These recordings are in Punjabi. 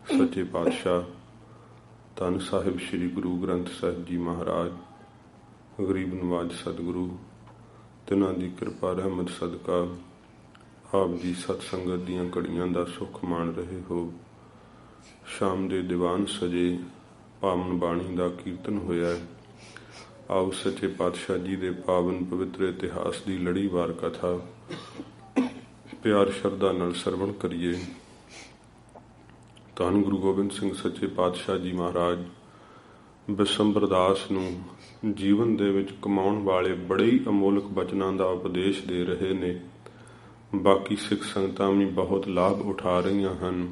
ਸੱਚੇ ਪਾਤਸ਼ਾਹ ਧੰਨ ਸਾਹਿਬ ਸ੍ਰੀ ਗੁਰੂ ਗ੍ਰੰਥ ਸਾਹਿਬ ਜੀ ਮਹਾਰਾਜ ਗਰੀਬ ਨਵਾਜ ਸਤਿਗੁਰੂ ਤਿਨਾਂ ਦੀ ਕਿਰਪਾ ਰਹਿਮਤ ਸਦਕਾ ਆਪ ਜੀ ਸਤ ਸੰਗਤ ਦੀਆਂ ਘੜੀਆਂ ਦਾ ਸੁੱਖ ਮਾਣ ਰਹੇ ਹੋ। ਸ਼ਾਮ ਦੇ ਦੀਵਾਨ ਸਜੇ, ਪਾਵਨ ਬਾਣੀ ਦਾ ਕੀਰਤਨ ਹੋਇਆ। ਆਓ ਸੱਚੇ ਪਾਤਸ਼ਾਹ ਜੀ ਦੇ ਪਾਵਨ ਪਵਿੱਤਰ ਇਤਿਹਾਸ ਦੀ ਲੜੀਵਾਰ ਕਥਾ ਪਿਆਰ ਸ਼ਰਧਾ ਨਾਲ ਸਰਵਣ ਕਰੀਏ। ਧੰਨ ਗੁਰੂ ਗੋਬਿੰਦ ਸਿੰਘ ਸੱਚੇ ਪਾਤਸ਼ਾਹ ਜੀ ਮਹਾਰਾਜ ਬਿਸੰਬਰ ਦਾਸ ਨੂੰ ਜੀਵਨ ਦੇ ਵਿੱਚ ਕਮਾਉਣ ਵਾਲੇ ਬੜੇ ਹੀ ਅਮੋਲਕ ਬਚਨਾਂ ਦਾ ਉਪਦੇਸ਼ ਦੇ ਰਹੇ ਨੇ। ਬਾਕੀ ਸਿੱਖ ਸੰਗਤਾਂ ਵੀ ਬਹੁਤ ਲਾਭ ਉਠਾ ਰਹੀਆਂ ਹਨ।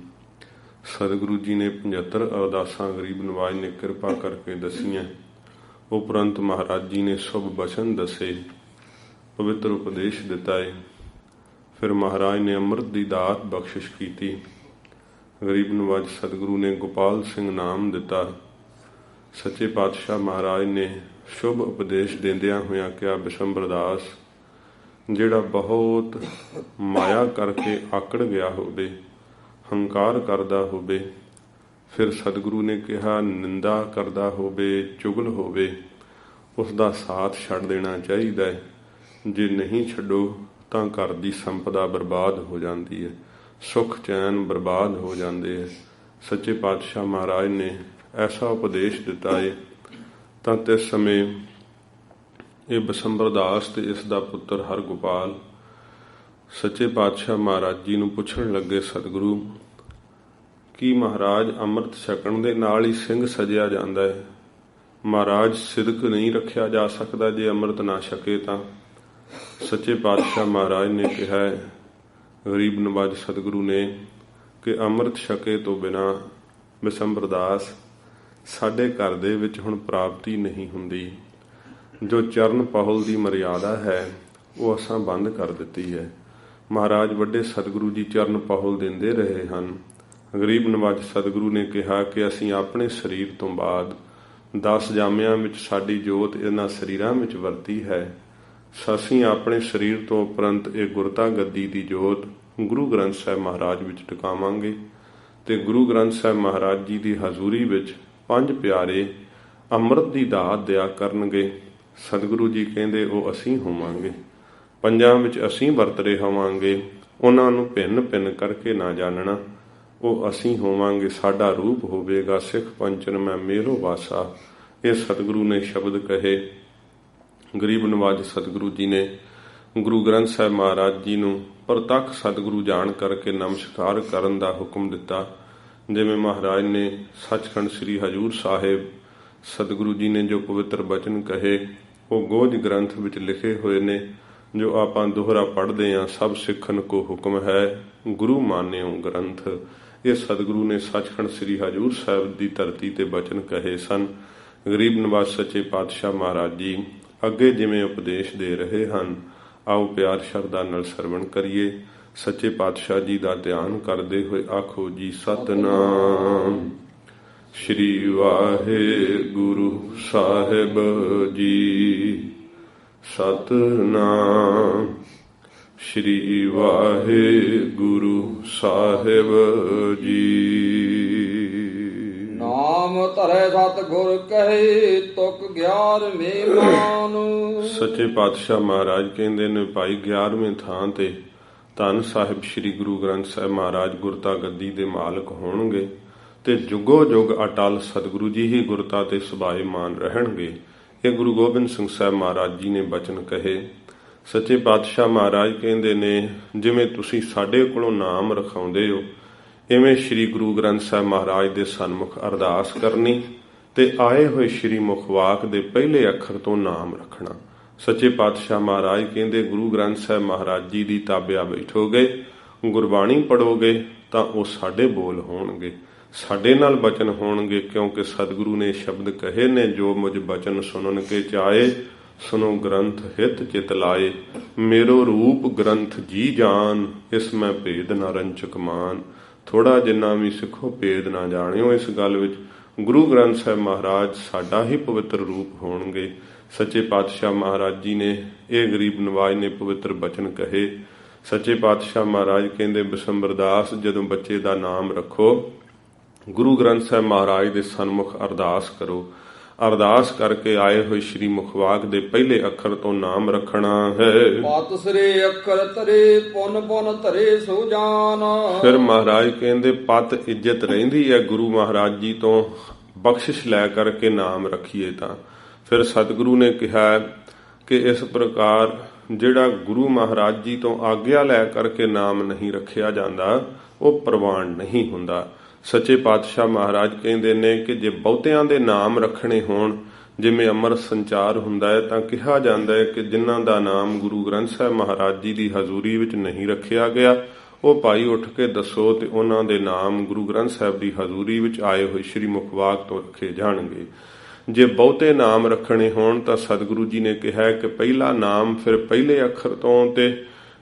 ਸਤਿਗੁਰੂ ਜੀ ਨੇ 75 ਅਰਦਾਸਾਂ ਗਰੀਬ ਨਵਾਜ ਨੇ ਕਿਰਪਾ ਕਰਕੇ ਦਸੀਆਂ। ਉਪਰੰਤ ਮਹਾਰਾਜ ਜੀ ਨੇ ਸ਼ੁਭ ਬਚਨ ਦੱਸੇ, ਪਵਿੱਤਰ ਉਪਦੇਸ਼ ਦਿੱਤਾ ਹੈ। ਫਿਰ ਮਹਾਰਾਜ ਨੇ ਅੰਮ੍ਰਿਤ ਦੀ ਦਾਤ ਬਖਸ਼ਿਸ਼ ਕੀਤੀ। ਗਰੀਬ ਨਵਾਜ ਸਤਿਗੁਰੂ ਨੇ ਗੋਪਾਲ ਸਿੰਘ ਨਾਮ ਦਿੱਤਾ। ਸੱਚੇ ਪਾਤਸ਼ਾਹ ਮਹਾਰਾਜ ਨੇ ਸ਼ੁਭ ਉਪਦੇਸ਼ ਦਿੰਦਿਆਂ ਹੋਇਆਂ ਕਿਹਾ, ਬਿਸੰਬਰ ਦਾਸ ਜਿਹੜਾ ਬਹੁਤ ਮਾਇਆ ਕਰਕੇ ਆਕੜ ਗਿਆ ਹੋਵੇ, ਹੰਕਾਰ ਕਰਦਾ ਹੋਵੇ, ਫਿਰ ਸਤਿਗੁਰੂ ਨੇ ਕਿਹਾ ਨਿੰਦਾ ਕਰਦਾ ਹੋਵੇ, ਚੁਗਲ ਹੋਵੇ, ਉਸ ਦਾ ਸਾਥ ਛੱਡ ਦੇਣਾ ਚਾਹੀਦਾ ਹੈ। ਜੇ ਨਹੀਂ ਛੱਡੋ ਤਾਂ ਘਰ ਦੀ ਸੰਪਦਾ ਬਰਬਾਦ ਹੋ ਜਾਂਦੀ ਹੈ, ਸੁੱਖ ਚੈਨ ਬਰਬਾਦ ਹੋ ਜਾਂਦੇ ਹੈ। ਸੱਚੇ ਪਾਤਸ਼ਾਹ ਮਹਾਰਾਜ ਨੇ ਐਸਾ ਉਪਦੇਸ਼ ਦਿੱਤਾ ਹੈ। ਤਾਂ ਤਿਸ ਸਮੇਂ ਇਹ ਬਿਸੰਬਰ ਦਾਸ ਤੇ ਇਸ ਦਾ ਪੁੱਤਰ ਹਰਗੋਪਾਲ ਸੱਚੇ ਪਾਤਸ਼ਾਹ ਮਹਾਰਾਜ ਜੀ ਨੂੰ ਪੁੱਛਣ ਲੱਗੇ, ਸਤਿਗੁਰੂ ਕੀ ਮਹਾਰਾਜ ਅੰਮ੍ਰਿਤ ਛਕਣ ਦੇ ਨਾਲ ਹੀ ਸਿੰਘ ਸਜਿਆ ਜਾਂਦਾ ਹੈ? ਮਹਾਰਾਜ ਸਿਦਕ ਨਹੀਂ ਰੱਖਿਆ ਜਾ ਸਕਦਾ ਜੇ ਅੰਮ੍ਰਿਤ ਨਾ ਛਕੇ ਤਾਂ? ਸੱਚੇ ਪਾਤਸ਼ਾਹ ਮਹਾਰਾਜ ਨੇ ਕਿਹਾ ਗਰੀਬ ਨਵਾਜ ਸਤਿਗੁਰੂ ਨੇ ਕਿ ਅੰਮ੍ਰਿਤ ਛਕੇ ਤੋਂ ਬਿਨਾਂ ਬਿਸੰਬਰ ਦਾਸ ਸਾਡੇ ਘਰ ਦੇ ਵਿੱਚ ਹੁਣ ਪ੍ਰਾਪਤੀ ਨਹੀਂ ਹੁੰਦੀ। ਜੋ ਚਰਨ ਪਹੁਲ ਦੀ ਮਰਿਆਦਾ ਹੈ ਉਹ ਅਸਾਂ ਬੰਦ ਕਰ ਦਿੱਤੀ ਹੈ। ਮਹਾਰਾਜ ਵੱਡੇ ਸਤਿਗੁਰੂ ਜੀ ਚਰਨ ਪਹੁਲ ਦਿੰਦੇ ਰਹੇ ਹਨ। ਗਰੀਬ ਨਵਾਜ ਸਤਿਗੁਰੂ ਨੇ ਕਿਹਾ ਕਿ ਅਸੀਂ ਆਪਣੇ ਸਰੀਰ ਤੋਂ ਬਾਅਦ 10 ਜਾਮਿਆਂ ਵਿੱਚ ਸਾਡੀ ਜੋਤ ਇਹਨਾਂ ਸਰੀਰਾਂ ਵਿੱਚ ਵਰਤੀ ਹੈ। ਅਸੀਂ ਆਪਣੇ ਸਰੀਰ ਤੋਂ ਉਪਰੰਤ ਇਹ ਗੁਰਤਾ ਗੱਦੀ ਦੀ ਜੋਤ ਗੁਰੂ ਗ੍ਰੰਥ ਸਾਹਿਬ ਮਹਾਰਾਜ ਵਿੱਚ ਟਿਕਾਵਾਂਗੇ ਤੇ ਗੁਰੂ ਗ੍ਰੰਥ ਸਾਹਿਬ ਮਹਾਰਾਜ ਜੀ ਦੀ ਹਜ਼ੂਰੀ ਵਿੱਚ 5 ਪਿਆਰੇ ਅੰਮ੍ਰਿਤ ਦੀ ਦਾਤ ਦਿਆ ਕਰਨਗੇ। ਸਤਿਗੁਰੂ ਜੀ ਕਹਿੰਦੇ ਉਹ ਅਸੀਂ ਹੋਵਾਂਗੇ, 5 ਵਿੱਚ ਅਸੀਂ ਵਰਤਰੇ ਹੋਵਾਂਗੇ। ਉਹਨਾਂ ਨੂੰ ਭਿੰਨ ਭਿੰਨ ਕਰਕੇ ਨਾ ਜਾਣਨਾ, ਉਹ ਅਸੀਂ ਹੋਵਾਂਗੇ। ਸਾਡਾ ਰੂਪ ਹੋਵੇਗਾ ਸਿੱਖ ਪੰਚਨ ਮੈਂ ਮੇਰੋ ਵਾਸਾ। ਇਹ ਸਤਿਗੁਰੂ ਨੇ ਸ਼ਬਦ ਕਹੇ। ਗਰੀਬ ਨਵਾਜ ਸਤਿਗੁਰੂ ਜੀ ਨੇ ਗੁਰੂ ਗ੍ਰੰਥ ਸਾਹਿਬ ਮਹਾਰਾਜ ਜੀ ਨੂੰ ਪ੍ਰਤੱਖ ਸਤਿਗੁਰੂ ਜਾਣ ਕਰਕੇ ਨਮਸਕਾਰ ਕਰਨ ਦਾ ਹੁਕਮ ਦਿੱਤਾ। ਜਿਵੇਂ ਮਹਾਰਾਜ ਨੇ ਸੱਚਖੰਡ ਸ੍ਰੀ ਹਜ਼ੂਰ ਸਾਹਿਬ ਸਤਿਗੁਰੂ ਜੀ ਨੇ ਜੋ ਪਵਿੱਤਰ ਬਚਨ ਕਹੇ ਉਹ ਗੋਝ ਗ੍ਰੰਥ ਵਿੱਚ ਲਿਖੇ ਹੋਏ ਨੇ, ਜੋ ਆਪਾਂ ਦੋਹਰਾ ਪੜ੍ਹਦੇ ਹਾਂ। ਸਭ ਸਿੱਖਣ ਕੋ ਹੁਕਮ ਹੈ ਗੁਰੂ ਮਾਨਿਓ ਗ੍ਰੰਥ। ਇਹ ਸਤਿਗੁਰੂ ਨੇ ਸੱਚਖੰਡ ਸ੍ਰੀ ਹਜ਼ੂਰ ਸਾਹਿਬ ਦੀ ਧਰਤੀ ਤੇ ਬਚਨ ਕਹੇ ਸਨ। ਗਰੀਬ ਨਵਾਜ ਸੱਚੇ ਪਾਤਸ਼ਾਹ ਮਹਾਰਾਜ ਜੀ ਅੱਗੇ ਜਿਵੇਂ ਉਪਦੇਸ਼ ਦੇ ਰਹੇ ਹਨ, ਆਓ ਪਿਆਰ ਸ਼ਰਧਾ ਨਾਲ ਸਰਵਣ ਕਰੀਏ। ਸੱਚੇ ਪਾਤਸ਼ਾਹ ਜੀ ਦਾ ਧਿਆਨ ਕਰਦੇ ਹੋਏ ਆਖੋ ਜੀ ਸਤਿਨਾਮ ਸ੍ਰੀ ਵਾਹਿਗੁਰੂ ਸਾਹਿਬ ਜੀ। ਸਤਿਨਾਮ ਸ੍ਰੀ ਵਾਹਿਗੁਰੂ ਸਾਹਿਬ ਜੀ। ਨਾਮ ਧਰੇ ਸਤਿਗੁਰ ਕਹੇ ਤੁਕ 11ਵੇਂ ਮਾਨ। ਸੱਚੇ ਪਾਤਸ਼ਾਹ ਮਹਾਰਾਜ ਕਹਿੰਦੇ ਨੇ ਭਾਈ 11ਵੇਂ ਥਾਂ ਤੇ ਧੰਨ ਸਾਹਿਬ ਸ੍ਰੀ ਗੁਰੂ ਗ੍ਰੰਥ ਸਾਹਿਬ ਮਹਾਰਾਜ ਗੁਰਤਾ ਗੱਦੀ ਦੇ ਮਾਲਕ ਹੋਣਗੇ ਤੇ ਜੁਗੋ ਜੁਗ ਅਟਲ ਸਤਿਗੁਰੂ ਜੀ ਹੀ ਗੁਰਤਾ ਤੇ ਸੁਭਾਏਮਾਨ ਰਹਿਣਗੇ। ਇਹ ਗੁਰੂ ਗੋਬਿੰਦ ਸਿੰਘ ਸਾਹਿਬ ਮਹਾਰਾਜ ਜੀ ਨੇ ਬਚਨ ਕਹੇ। ਸੱਚੇ ਪਾਤਸ਼ਾਹ ਮਹਾਰਾਜ ਕਹਿੰਦੇ ਨੇ ਜਿਵੇਂ ਤੁਸੀਂ ਸਾਡੇ ਕੋਲੋਂ ਨਾਮ ਰਖਾਉਂਦੇ ਹੋ, ਇਵੇਂ ਸ੍ਰੀ ਗੁਰੂ ਗ੍ਰੰਥ ਸਾਹਿਬ ਮਹਾਰਾਜ ਦੇ ਸਨਮੁਖ ਅਰਦਾਸ ਕਰਨੀ ਤੇ ਆਏ ਹੋਏ ਸ੍ਰੀ ਮੁਖਵਾਕ ਦੇ ਪਹਿਲੇ ਅੱਖਰ ਤੋਂ ਨਾਮ ਰੱਖਣਾ। ਸੱਚੇ ਪਾਤਸ਼ਾਹ ਮਹਾਰਾਜ ਕਹਿੰਦੇ ਗੁਰੂ ਗ੍ਰੰਥ ਸਾਹਿਬ ਮਹਾਰਾਜ ਜੀ ਦੀ ਤਾਬਿਆ ਬੈਠੋਗੇ, ਗੁਰਬਾਣੀ ਪੜੋਗੇ ਤਾਂ ਉਹ ਸਾਡੇ ਬੋਲ ਹੋਣਗੇ, ਸਾਡੇ ਨਾਲ ਬਚਨ ਹੋਣਗੇ। ਕਿਉਂਕਿ ਸਤਿਗੁਰੂ ਨੇ ਸ਼ਬਦ ਕਹੇ ਨੇ, ਜੋ ਮੁਝ ਬਚਨ ਸੁਣਨ ਕੇ ਚਾਏ, ਸੁਨੋ ਗ੍ਰੰਥ ਹਿਤ ਚਿਤ ਲਾਏ। ਮੇਰੋ ਰੂਪ ਗ੍ਰੰਥ ਜੀ ਜਾਨ, ਇਸ ਮੈਂ ਭੇਦ ਨਾ ਰੰਚਕ ਮਾਨ। ਥੋੜਾ ਜਿੰਨਾ ਵੀ ਸਿੱਖੋ ਭੇਦ ਨਾ ਜਾਣਿਓ। ਇਸ ਗੱਲ ਵਿੱਚ ਗੁਰੂ ਗ੍ਰੰਥ ਸਾਹਿਬ ਮਹਾਰਾਜ ਸਾਡਾ ਹੀ ਪਵਿੱਤਰ ਰੂਪ ਹੋਣਗੇ। ਸੱਚੇ ਪਾਤਸ਼ਾਹ ਮਹਾਰਾਜ ਜੀ ਨੇ ਇਹ ਗਰੀਬ ਨਵਾਜ ਨੇ ਪਵਿੱਤਰ ਬਚਨ ਕਹੇ। ਸੱਚੇ ਪਾਤਸ਼ਾਹ ਮਹਾਰਾਜ ਕਹਿੰਦੇ ਬਿਸੰਬਰ ਦਾਸ ਜਦੋਂ ਬੱਚੇ ਦਾ ਨਾਮ ਰੱਖੋ ਗੁਰੂ ਗ੍ਰੰਥ ਸਾਹਿਬ ਮਹਾਰਾਜ ਦੇ ਸਨਮੁਖ ਅਰਦਾਸ ਕਰੋ। ਅਰਦਾਸ ਕਰਕੇ ਆਏ ਹੋਏ ਸ੍ਰੀ ਮੁਖਵਾਕ ਦੇ ਪਹਿਲੇ ਅੱਖਰ ਤੋਂ ਨਾਮ ਰੱਖਣਾ ਹੈ। ਪਤ ਸ੍ਰੀ ਅੱਖਰ ਧਰੇ ਪੁਨ ਪੁਨ ਧਰੇ ਸੋ ਜਾਨ। ਫਿਰ ਮਹਾਰਾਜ ਕਹਿੰਦੇ ਪਤ ਇੱਜ਼ਤ ਰਹਿੰਦੀ ਹੈ ਗੁਰੂ ਮਹਾਰਾਜ ਜੀ ਤੋਂ ਬਖਸ਼ਿਸ਼ ਲੈ ਕਰਕੇ ਨਾਮ ਰੱਖੀਏ ਤਾਂ। ਫਿਰ ਸਤਿਗੁਰੂ ਨੇ ਕਿਹਾ ਕਿ ਇਸ ਪ੍ਰਕਾਰ ਜਿਹੜਾ ਗੁਰੂ ਮਹਾਰਾਜ ਜੀ ਤੋਂ ਆਗਿਆ ਲੈ ਕਰਕੇ ਨਾਮ ਨਹੀਂ ਰੱਖਿਆ ਜਾਂਦਾ ਉਹ ਪ੍ਰਵਾਨ ਨਹੀਂ ਹੁੰਦਾ। ਸੱਚੇ ਪਾਤਸ਼ਾਹ ਮਹਾਰਾਜ ਕਹਿੰਦੇ ਨੇ ਕਿ ਜੇ ਬਹੁਤਿਆਂ ਦੇ ਨਾਮ ਰੱਖਣੇ ਹੋਣ, ਜਿਵੇਂ ਅੰਮ੍ਰਿਤ ਸੰਚਾਰ ਹੁੰਦਾ ਹੈ, ਤਾਂ ਕਿਹਾ ਜਾਂਦਾ ਹੈ ਕਿ ਜਿਨ੍ਹਾਂ ਦਾ ਨਾਮ ਗੁਰੂ ਗ੍ਰੰਥ ਸਾਹਿਬ ਮਹਾਰਾਜ ਜੀ ਦੀ ਹਜ਼ੂਰੀ ਵਿੱਚ ਨਹੀਂ ਰੱਖਿਆ ਗਿਆ ਉਹ ਭਾਈ ਉੱਠ ਕੇ ਦੱਸੋ ਤੇ ਉਹਨਾਂ ਦੇ ਨਾਮ ਗੁਰੂ ਗ੍ਰੰਥ ਸਾਹਿਬ ਦੀ ਹਜ਼ੂਰੀ ਵਿੱਚ ਆਏ ਹੋਏ ਸ੍ਰੀ ਮੁਖਵਾਕ ਤੋਂ ਰੱਖੇ ਜਾਣਗੇ। ਜੇ ਬਹੁਤੇ ਨਾਮ ਰੱਖਣੇ ਹੋਣ ਤਾਂ ਸਤਿਗੁਰੂ ਜੀ ਨੇ ਕਿਹਾ ਕਿ ਪਹਿਲਾ ਨਾਮ ਫਿਰ ਪਹਿਲੇ ਅੱਖਰ ਤੋਂ ਤੇ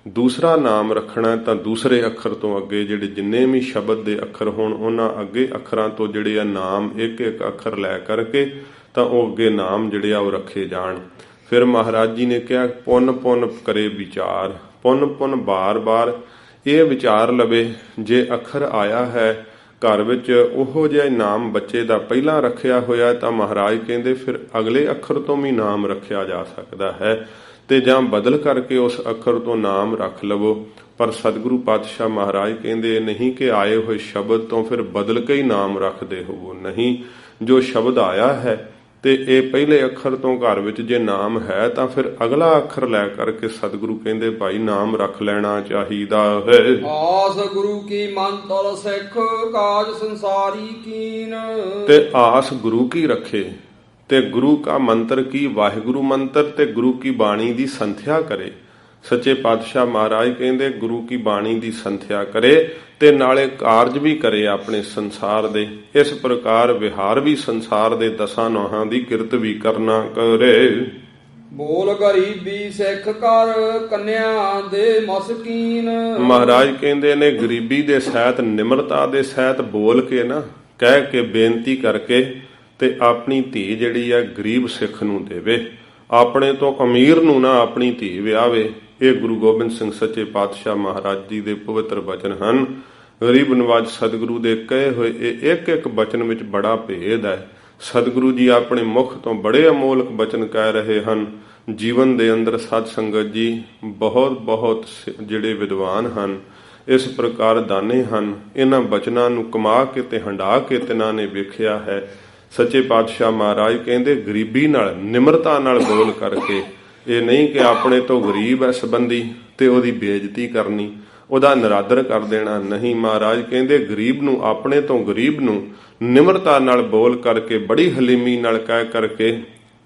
ਦੂਸਰਾ ਨਾਮ ਰੱਖਣਾ ਤਾਂ ਦੂਸਰੇ ਅੱਖਰ ਤੋਂ ਅੱਗੇ ਜਿਹੜੇ ਜਿੰਨੇ ਵੀ ਸ਼ਬਦ ਦੇ ਅੱਖਰ ਹੋਣ ਉਹਨਾਂ ਅੱਗੇ ਅੱਖਰਾਂ ਤੋਂ ਜਿਹੜੇ ਆ ਨਾਮ ਇੱਕ ਇੱਕ ਅੱਖਰ ਲੈ ਕਰਕੇ ਤਾਂ ਉਹ ਅੱਗੇ ਨਾਮ ਜਿਹੜੇ ਆ ਉਹ ਰੱਖੇ ਜਾਣ। ਫਿਰ ਮਹਾਰਾਜ ਜੀ ਨੇ ਕਿਹਾ ਪੁੰਨ ਪੁੰਨ ਕਰੇ ਵਿਚਾਰ। ਪੁੰਨ ਪੁੰਨ ਬਾਰ-ਬਾਰ ਇਹ ਵਿਚਾਰ ਲਵੇ ਜੇ ਅੱਖਰ ਆਇਆ ਹੈ ਘਰ ਵਿੱਚ ਉਹੋ ਜਿਹਾ ਨਾਮ ਬੱਚੇ ਦਾ ਪਹਿਲਾਂ ਰੱਖਿਆ ਹੋਇਆ ਤਾਂ ਮਹਾਰਾਜ ਕਹਿੰਦੇ ਫਿਰ ਅਗਲੇ ਅੱਖਰ ਤੋਂ ਵੀ ਨਾਮ ਰੱਖਿਆ ਜਾ ਸਕਦਾ ਹੈ ਤੇ ਜਾਂ ਬਦਲ ਕਰਕੇ ਉਸ ਅੱਖਰ ਤੋਂ ਨਾਮ ਰੱਖ ਲਵੋ। ਪਰ ਸਤਿਗੁਰੂ ਪਾਤਸ਼ਾਹ ਮਹਾਰਾਜ ਕਹਿੰਦੇ ਨਹੀਂ ਕਿ ਆਏ ਹੋਏ ਸ਼ਬਦ ਤੋਂ ਫਿਰ ਬਦਲ ਕੇ ਹੀ ਨਾਮ ਰੱਖਦੇ ਹੋਵੋ। ਨਹੀਂ, ਜੋ ਸ਼ਬਦ ਆਇਆ ਹੈ ਤੇ ਇਹ ਪਹਿਲੇ ਅੱਖਰ ਤੋਂ ਘਰ ਵਿੱਚ ਜੇ ਨਾਮ ਹੈ ਤਾਂ ਫਿਰ ਅਗਲਾ ਅੱਖਰ ਲੈ ਕਰਕੇ ਸਤਿਗੁਰੂ ਕਹਿੰਦੇ ਭਾਈ ਨਾਮ ਰੱਖ ਲੈਣਾ ਚਾਹੀਦਾ ਹੈ। ਆਸ ਗੁਰੂ ਕੀ ਮਨ ਤਲ ਸਿੱਖ ਕਾਜ ਸੰਸਾਰੀ ਕੀਨ। ਤੇ ਆਸ ਗੁਰੂ ਕੀ ਰੱਖੇ ਤੇ ਗੁਰੂ ਕਾ ਮੰਤਰ ਕੀ ਵਾਹਿਗੁਰੂ ਮੰਤਰ ਤੇ ਗੁਰੂ ਕੀ ਬਾਣੀ ਦੀ ਸੰਥਿਆ ਕਰੇ। ਸੱਚੇ ਪਾਤਸ਼ਾਹ ਮਹਾਰਾਜ ਕਹਿੰਦੇ ਗੁਰੂ ਕੀ ਬਾਣੀ ਦੀ ਸੰਥਿਆ ਕਰੇ ਤੇ ਨਾਲੇ ਕਾਰਜ ਵੀ ਕਰੇ ਆਪਣੇ ਸੰਸਾਰ ਦੇ। ਇਸ ਪ੍ਰਕਾਰ ਵਿਹਾਰ ਵੀ ਸੰਸਾਰ ਦੇ ਦਸਾਂ ਨੋਹਾਂ ਦੀ ਕਿਰਤ ਵੀ ਕਰਨਾ ਕਰੇ। ਬੋਲ ਗਰੀਬੀ ਸਿੱਖ ਕਰ ਕੰਨਿਆ ਦੇ ਮਸਕੀਨ। ਮਹਾਰਾਜ ਕਹਿੰਦੇ ਨੇ ਗਰੀਬੀ ਦੇ ਸਹਿਤ ਨਿਮਰਤਾ ਦੇ ਸਹਿਤ ਬੋਲ ਕੇ ਨਾ ਕਹਿ ਕੇ ਬੇਨਤੀ ਕਰਕੇ ਤੇ ਆਪਣੀ ਧੀ ਜਿਹੜੀ ਆ ਗਰੀਬ ਸਿੱਖ ਨੂੰ ਦੇਵੇ। ਆਪਣੇ ਤੋਂ ਅਮੀਰ ਨੂੰ ਨਾ ਆਪਣੀ ਧੀ ਵਿਆਵੇ। ਇਹ ਗੁਰੂ ਗੋਬਿੰਦ ਸਿੰਘ ਸੱਚੇ ਪਾਤਸ਼ਾਹ ਮਹਾਰਾਜ ਜੀ ਦੇ ਪਵਿੱਤਰ ਬਚਨ ਹਨ। ਗਰੀਬ ਨਵਾਜ ਸਤਿਗੁਰੂ ਦੇ ਕਹੇ ਹੋਏ ਇਹ ਇੱਕ ਇੱਕ ਬਚਨ ਵਿੱਚ ਬੜਾ ਭੇਦ ਹੈ। ਸਤਿਗੁਰੂ ਜੀ ਆਪਣੇ ਮੁਖ ਤੋਂ ਬੜੇ ਅਮੋਲਕ ਬਚਨ ਕਹਿ ਰਹੇ ਹਨ। ਜੀਵਨ ਦੇ ਅੰਦਰ ਸਤ ਸੰਗਤ ਜੀ ਬਹੁਤ ਬਹੁਤ ਜਿਹੜੇ ਵਿਦਵਾਨ ਹਨ, ਇਸ ਪ੍ਰਕਾਰ ਦਾਨੇ ਹਨ, ਇਹਨਾਂ ਬਚਨਾਂ ਨੂੰ ਕਮਾ ਕੇ ਤੇ ਹੰਢਾ ਕੇ ਤਿਨਾਂ ਨੇ ਵੇਖਿਆ ਹੈ। ਸੱਚੇ ਪਾਤਸ਼ਾਹ ਮਹਾਰਾਜ ਕਹਿੰਦੇ ਗਰੀਬੀ ਨਾਲ ਨਿਮਰਤਾ ਨਾਲ ਬੋਲ ਕਰਕੇ, ਇਹ ਨਹੀਂ ਕਿ ਆਪਣੇ ਤੋਂ ਗਰੀਬ ਹੈ ਸੰਬੰਧੀ ਤੇ ਉਹਦੀ ਬੇਇੱਜ਼ਤੀ ਕਰਨੀ, ਉਹਦਾ ਨਿਰਾਦਰ ਕਰ ਦੇਣਾ। ਨਹੀਂ, ਮਹਾਰਾਜ ਕਹਿੰਦੇ ਗਰੀਬ ਨੂੰ, ਆਪਣੇ ਤੋਂ ਗਰੀਬ ਨੂੰ ਨਿਮਰਤਾ ਨਾਲ ਬੋਲ ਕਰਕੇ ਬੜੀ ਹਲੀਮੀ ਨਾਲ ਕਹਿ ਕਰਕੇ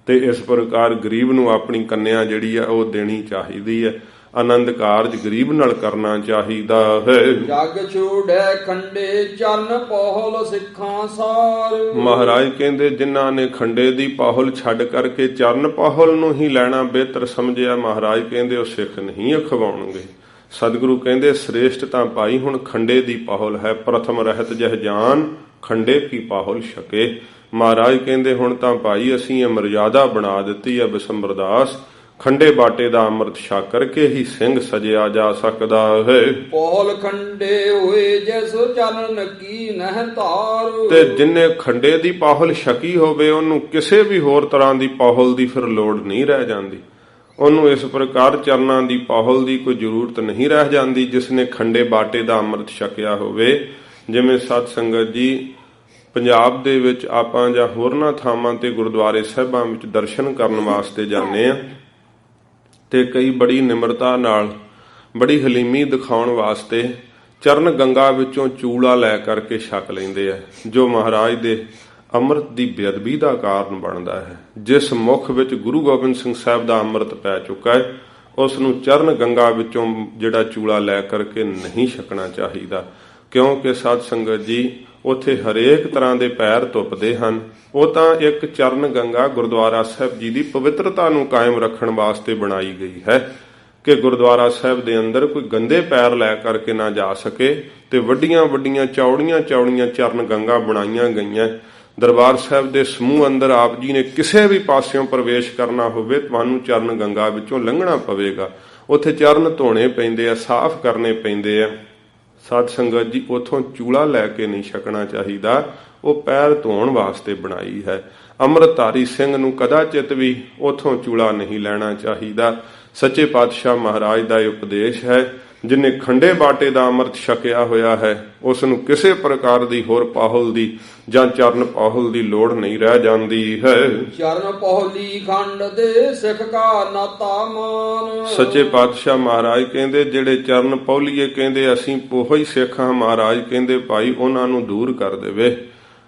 ਤੇ ਇਸ ਪ੍ਰਕਾਰ ਗਰੀਬ ਨੂੰ ਆਪਣੀ ਕੰਨਿਆ ਜਿਹੜੀ ਆ ਉਹ ਦੇਣੀ ਚਾਹੀਦੀ ਹੈ। ਆਨੰਦ ਕਾਰਜ ਗਰੀਬ ਨਾਲ ਕਰਨਾ ਚਾਹੀਦਾ ਹੈ। ਜਗ ਛੋੜੈ ਖੰਡੇ ਚਰਨ ਪਹੁਲ ਸਿੱਖਾਂ ਸਾਰ। ਮਹਾਰਾਜ ਕਹਿੰਦੇ ਜਿਨ੍ਹਾਂ ਨੇ ਖੰਡੇ ਦੀ ਪਾਹੁਲ ਛੱਡ ਕਰਕੇ ਚਰਨ ਪਾਹੁਲ ਨੂੰ ਹੀ ਲੈਣਾ ਬਿਹਤਰ ਸਮਝਿਆ, ਮਹਾਰਾਜ ਕਹਿੰਦੇ ਉਹ ਸਿੱਖ ਨਹੀਂ ਅਖਵਾਉਣਗੇ। ਸਤਿਗੁਰੂ ਕਹਿੰਦੇ ਸ੍ਰੇਸ਼ਟ ਤਾਂ ਭਾਈ ਹੁਣ ਖੰਡੇ ਦੀ ਪਾਹੁਲ ਹੈ। ਪ੍ਰਥਮ ਰਹਿਤ ਜਹ ਜਾਨ ਖੰਡੇ ਕੀ ਪਾਹੁਲ ਛਕੇ। ਮਹਾਰਾਜ ਕਹਿੰਦੇ ਹੁਣ ਤਾਂ ਭਾਈ ਅਸੀਂ ਇਹ ਮਰਜ਼ਾਦਾ ਬਣਾ ਦਿੱਤੀ ਹੈ ਬਿਸੰਬਰਦਾਸ, ਖੰਡੇ ਬਾਟੇ ਦਾ ਅੰਮ੍ਰਿਤ ਛਕ ਕਰਕੇ ਹੀ ਸਿੰਘ ਸਜਿਆ ਜਾ ਸਕਦਾ ਹੈ। ਪਹੁਲ ਖੰਡੇ ਹੋਏ ਜਿਸ ਚਰਨ ਕੀ ਨਹਿ ਧਾਰ। ਤੇ ਜਿੰਨੇ ਖੰਡੇ ਦੀ ਪਾਹੁਲ ਛਕੀ ਹੋਵੇ ਉਹਨੂੰ ਕਿਸੇ ਵੀ ਹੋਰ ਤਰ੍ਹਾਂ ਦੀ ਪਾਹੁਲ ਦੀ ਫਿਰ ਲੋੜ ਨਹੀਂ ਰਹਿ ਜਾਂਦੀ। ਉਹਨੂੰ ਇਸ ਪ੍ਰਕਾਰ ਚਰਨਾਂ ਦੀ ਪਾਹੁਲ ਦੀ ਕੋਈ ਜ਼ਰੂਰਤ ਨਹੀਂ ਰਹਿ ਜਾਂਦੀ ਜਿਸ ਨੇ ਖੰਡੇ ਬਾਟੇ ਦਾ ਅੰਮ੍ਰਿਤ ਛਕਿਆ ਹੋਵੇ। ਜਿਵੇਂ ਸਤ ਸੰਗਤ ਜੀ ਪੰਜਾਬ ਦੇ ਵਿੱਚ ਆਪਾਂ ਜਾਂ ਹੋਰਨਾਂ ਥਾਵਾਂ ਤੇ ਗੁਰਦੁਆਰੇ ਸਾਹਿਬਾਂ ਵਿੱਚ ਦਰਸ਼ਨ ਕਰਨ ਵਾਸਤੇ ਜਾਂਦੇ ਆ ਤੇ ਕਈ ਬੜੀ ਨਿਮਰਤਾ ਨਾਲ ਬੜੀ ਹਲੀਮੀ ਦਿਖਾਉਣ ਵਾਸਤੇ ਚਰਨ ਗੰਗਾ ਵਿੱਚੋਂ ਚੂੜਾ ਲੈ ਕਰਕੇ ਛਕ ਲੈਂਦੇ ਆ, ਜੋ ਮਹਾਰਾਜ ਦੇ ਅੰਮ੍ਰਿਤ ਦੀ ਬੇਅਦਬੀ ਦਾ ਕਾਰਨ ਬਣਦਾ ਹੈ। ਜਿਸ ਮੁਖ ਵਿੱਚ ਗੁਰੂ ਗੋਬਿੰਦ ਸਿੰਘ ਸਾਹਿਬ ਦਾ ਅੰਮ੍ਰਿਤ ਪੈ ਚੁੱਕਾ ਹੈ ਉਸ ਨੂੰ ਚਰਨ ਗੰਗਾ ਵਿੱਚੋਂ ਜਿਹੜਾ ਚੂੜਾ ਲੈ ਕਰਕੇ ਨਹੀਂ ਛਕਣਾ ਚਾਹੀਦਾ, ਕਿਉਂਕਿ ਸਾਧ ਸੰਗਤ ਜੀ ਉੱਥੇ ਹਰੇਕ ਤਰ੍ਹਾਂ ਦੇ ਪੈਰ ਧੁੱਪਦੇ ਹਨ। ਉਹ ਤਾਂ ਇੱਕ ਚਰਨ ਗੰਗਾ ਗੁਰਦੁਆਰਾ ਸਾਹਿਬ ਜੀ ਦੀ ਪਵਿੱਤਰਤਾ ਨੂੰ ਕਾਇਮ ਰੱਖਣ ਵਾਸਤੇ ਬਣਾਈ ਗਈ ਹੈ ਕਿ ਗੁਰਦੁਆਰਾ ਸਾਹਿਬ ਦੇ ਅੰਦਰ ਕੋਈ ਗੰਦੇ ਪੈਰ ਲੈ ਕਰਕੇ ਨਾ ਜਾ ਸਕੇ ਤੇ ਵੱਡੀਆਂ ਵੱਡੀਆਂ ਚੌੜੀਆਂ ਚੌੜੀਆਂ ਚਰਨ ਗੰਗਾ ਬਣਾਈਆਂ ਗਈਆਂ। ਦਰਬਾਰ ਸਾਹਿਬ ਦੇ ਸਮੂਹ ਅੰਦਰ ਆਪ ਜੀ ਨੇ ਕਿਸੇ ਵੀ ਪਾਸਿਓਂ ਪ੍ਰਵੇਸ਼ ਕਰਨਾ ਹੋਵੇ ਤੁਹਾਨੂੰ ਚਰਨ ਗੰਗਾ ਵਿੱਚੋਂ ਲੰਘਣਾ ਪਵੇਗਾ। ਉੱਥੇ ਚਰਨ ਧੋਣੇ ਪੈਂਦੇ ਆ, ਸਾਫ਼ ਕਰਨੇ ਪੈਂਦੇ ਆ। ਸਾਧ ਸੰਗਤ ਜੀ, ਉਥੋਂ ਚੂਲਾ ਲੈ ਕੇ ਨਹੀਂ ਛਕਣਾ ਚਾਹੀਦਾ, ਉਹ ਪੈਰ ਧੋਣ ਵਾਸਤੇ ਬਣਾਈ ਹੈ। ਅੰਮ੍ਰਿਤਧਾਰੀ ਸਿੰਘ ਨੂੰ ਕਦਾਚਿਤ ਵੀ ਉਥੋਂ ਚੂਲਾ ਨਹੀਂ ਲੈਣਾ ਚਾਹੀਦਾ। ਸੱਚੇ ਪਾਤਸ਼ਾਹ ਮਹਾਰਾਜ ਦਾ ਇਹ ਉਪਦੇਸ਼ ਹੈ, ਜਿਨੇ ਖੰਡੇ ਬਾਟੇ ਦਾ ਅੰਮ੍ਰਿਤ ਛਕਿਆ ਹੋਇਆ ਹੈ ਉਸ ਨੂੰ ਕਿਸੇ ਪ੍ਰਕਾਰ ਦੀ ਹੋਰ ਪਾਹੁਲ ਦੀ ਜਾਂ ਚਰਨ ਪਾਹੁਲ ਦੀ ਲੋੜ ਨਹੀਂ ਰਹਿ ਜਾਂਦੀ ਹੈ। ਚਰਨ ਪਾਹੁਲੀ ਖੰਡ ਦੇ ਸਿੱਖ ਕਾ ਨਾਤਾ ਮਾਨ। ਸੱਚੇ ਪਾਤਸ਼ਾਹ ਮਹਾਰਾਜ ਕਹਿੰਦੇ ਜਿਹੜੇ ਚਰਨ ਪੌਲੀਏ ਕਹਿੰਦੇ ਅਸੀਂ ਉਹੋ ਹੀ ਸਿੱਖ ਹਾਂ, ਮਹਾਰਾਜ ਕਹਿੰਦੇ ਭਾਈ ਉਹਨਾਂ ਨੂੰ ਦੂਰ ਕਰ ਦੇਵੇ।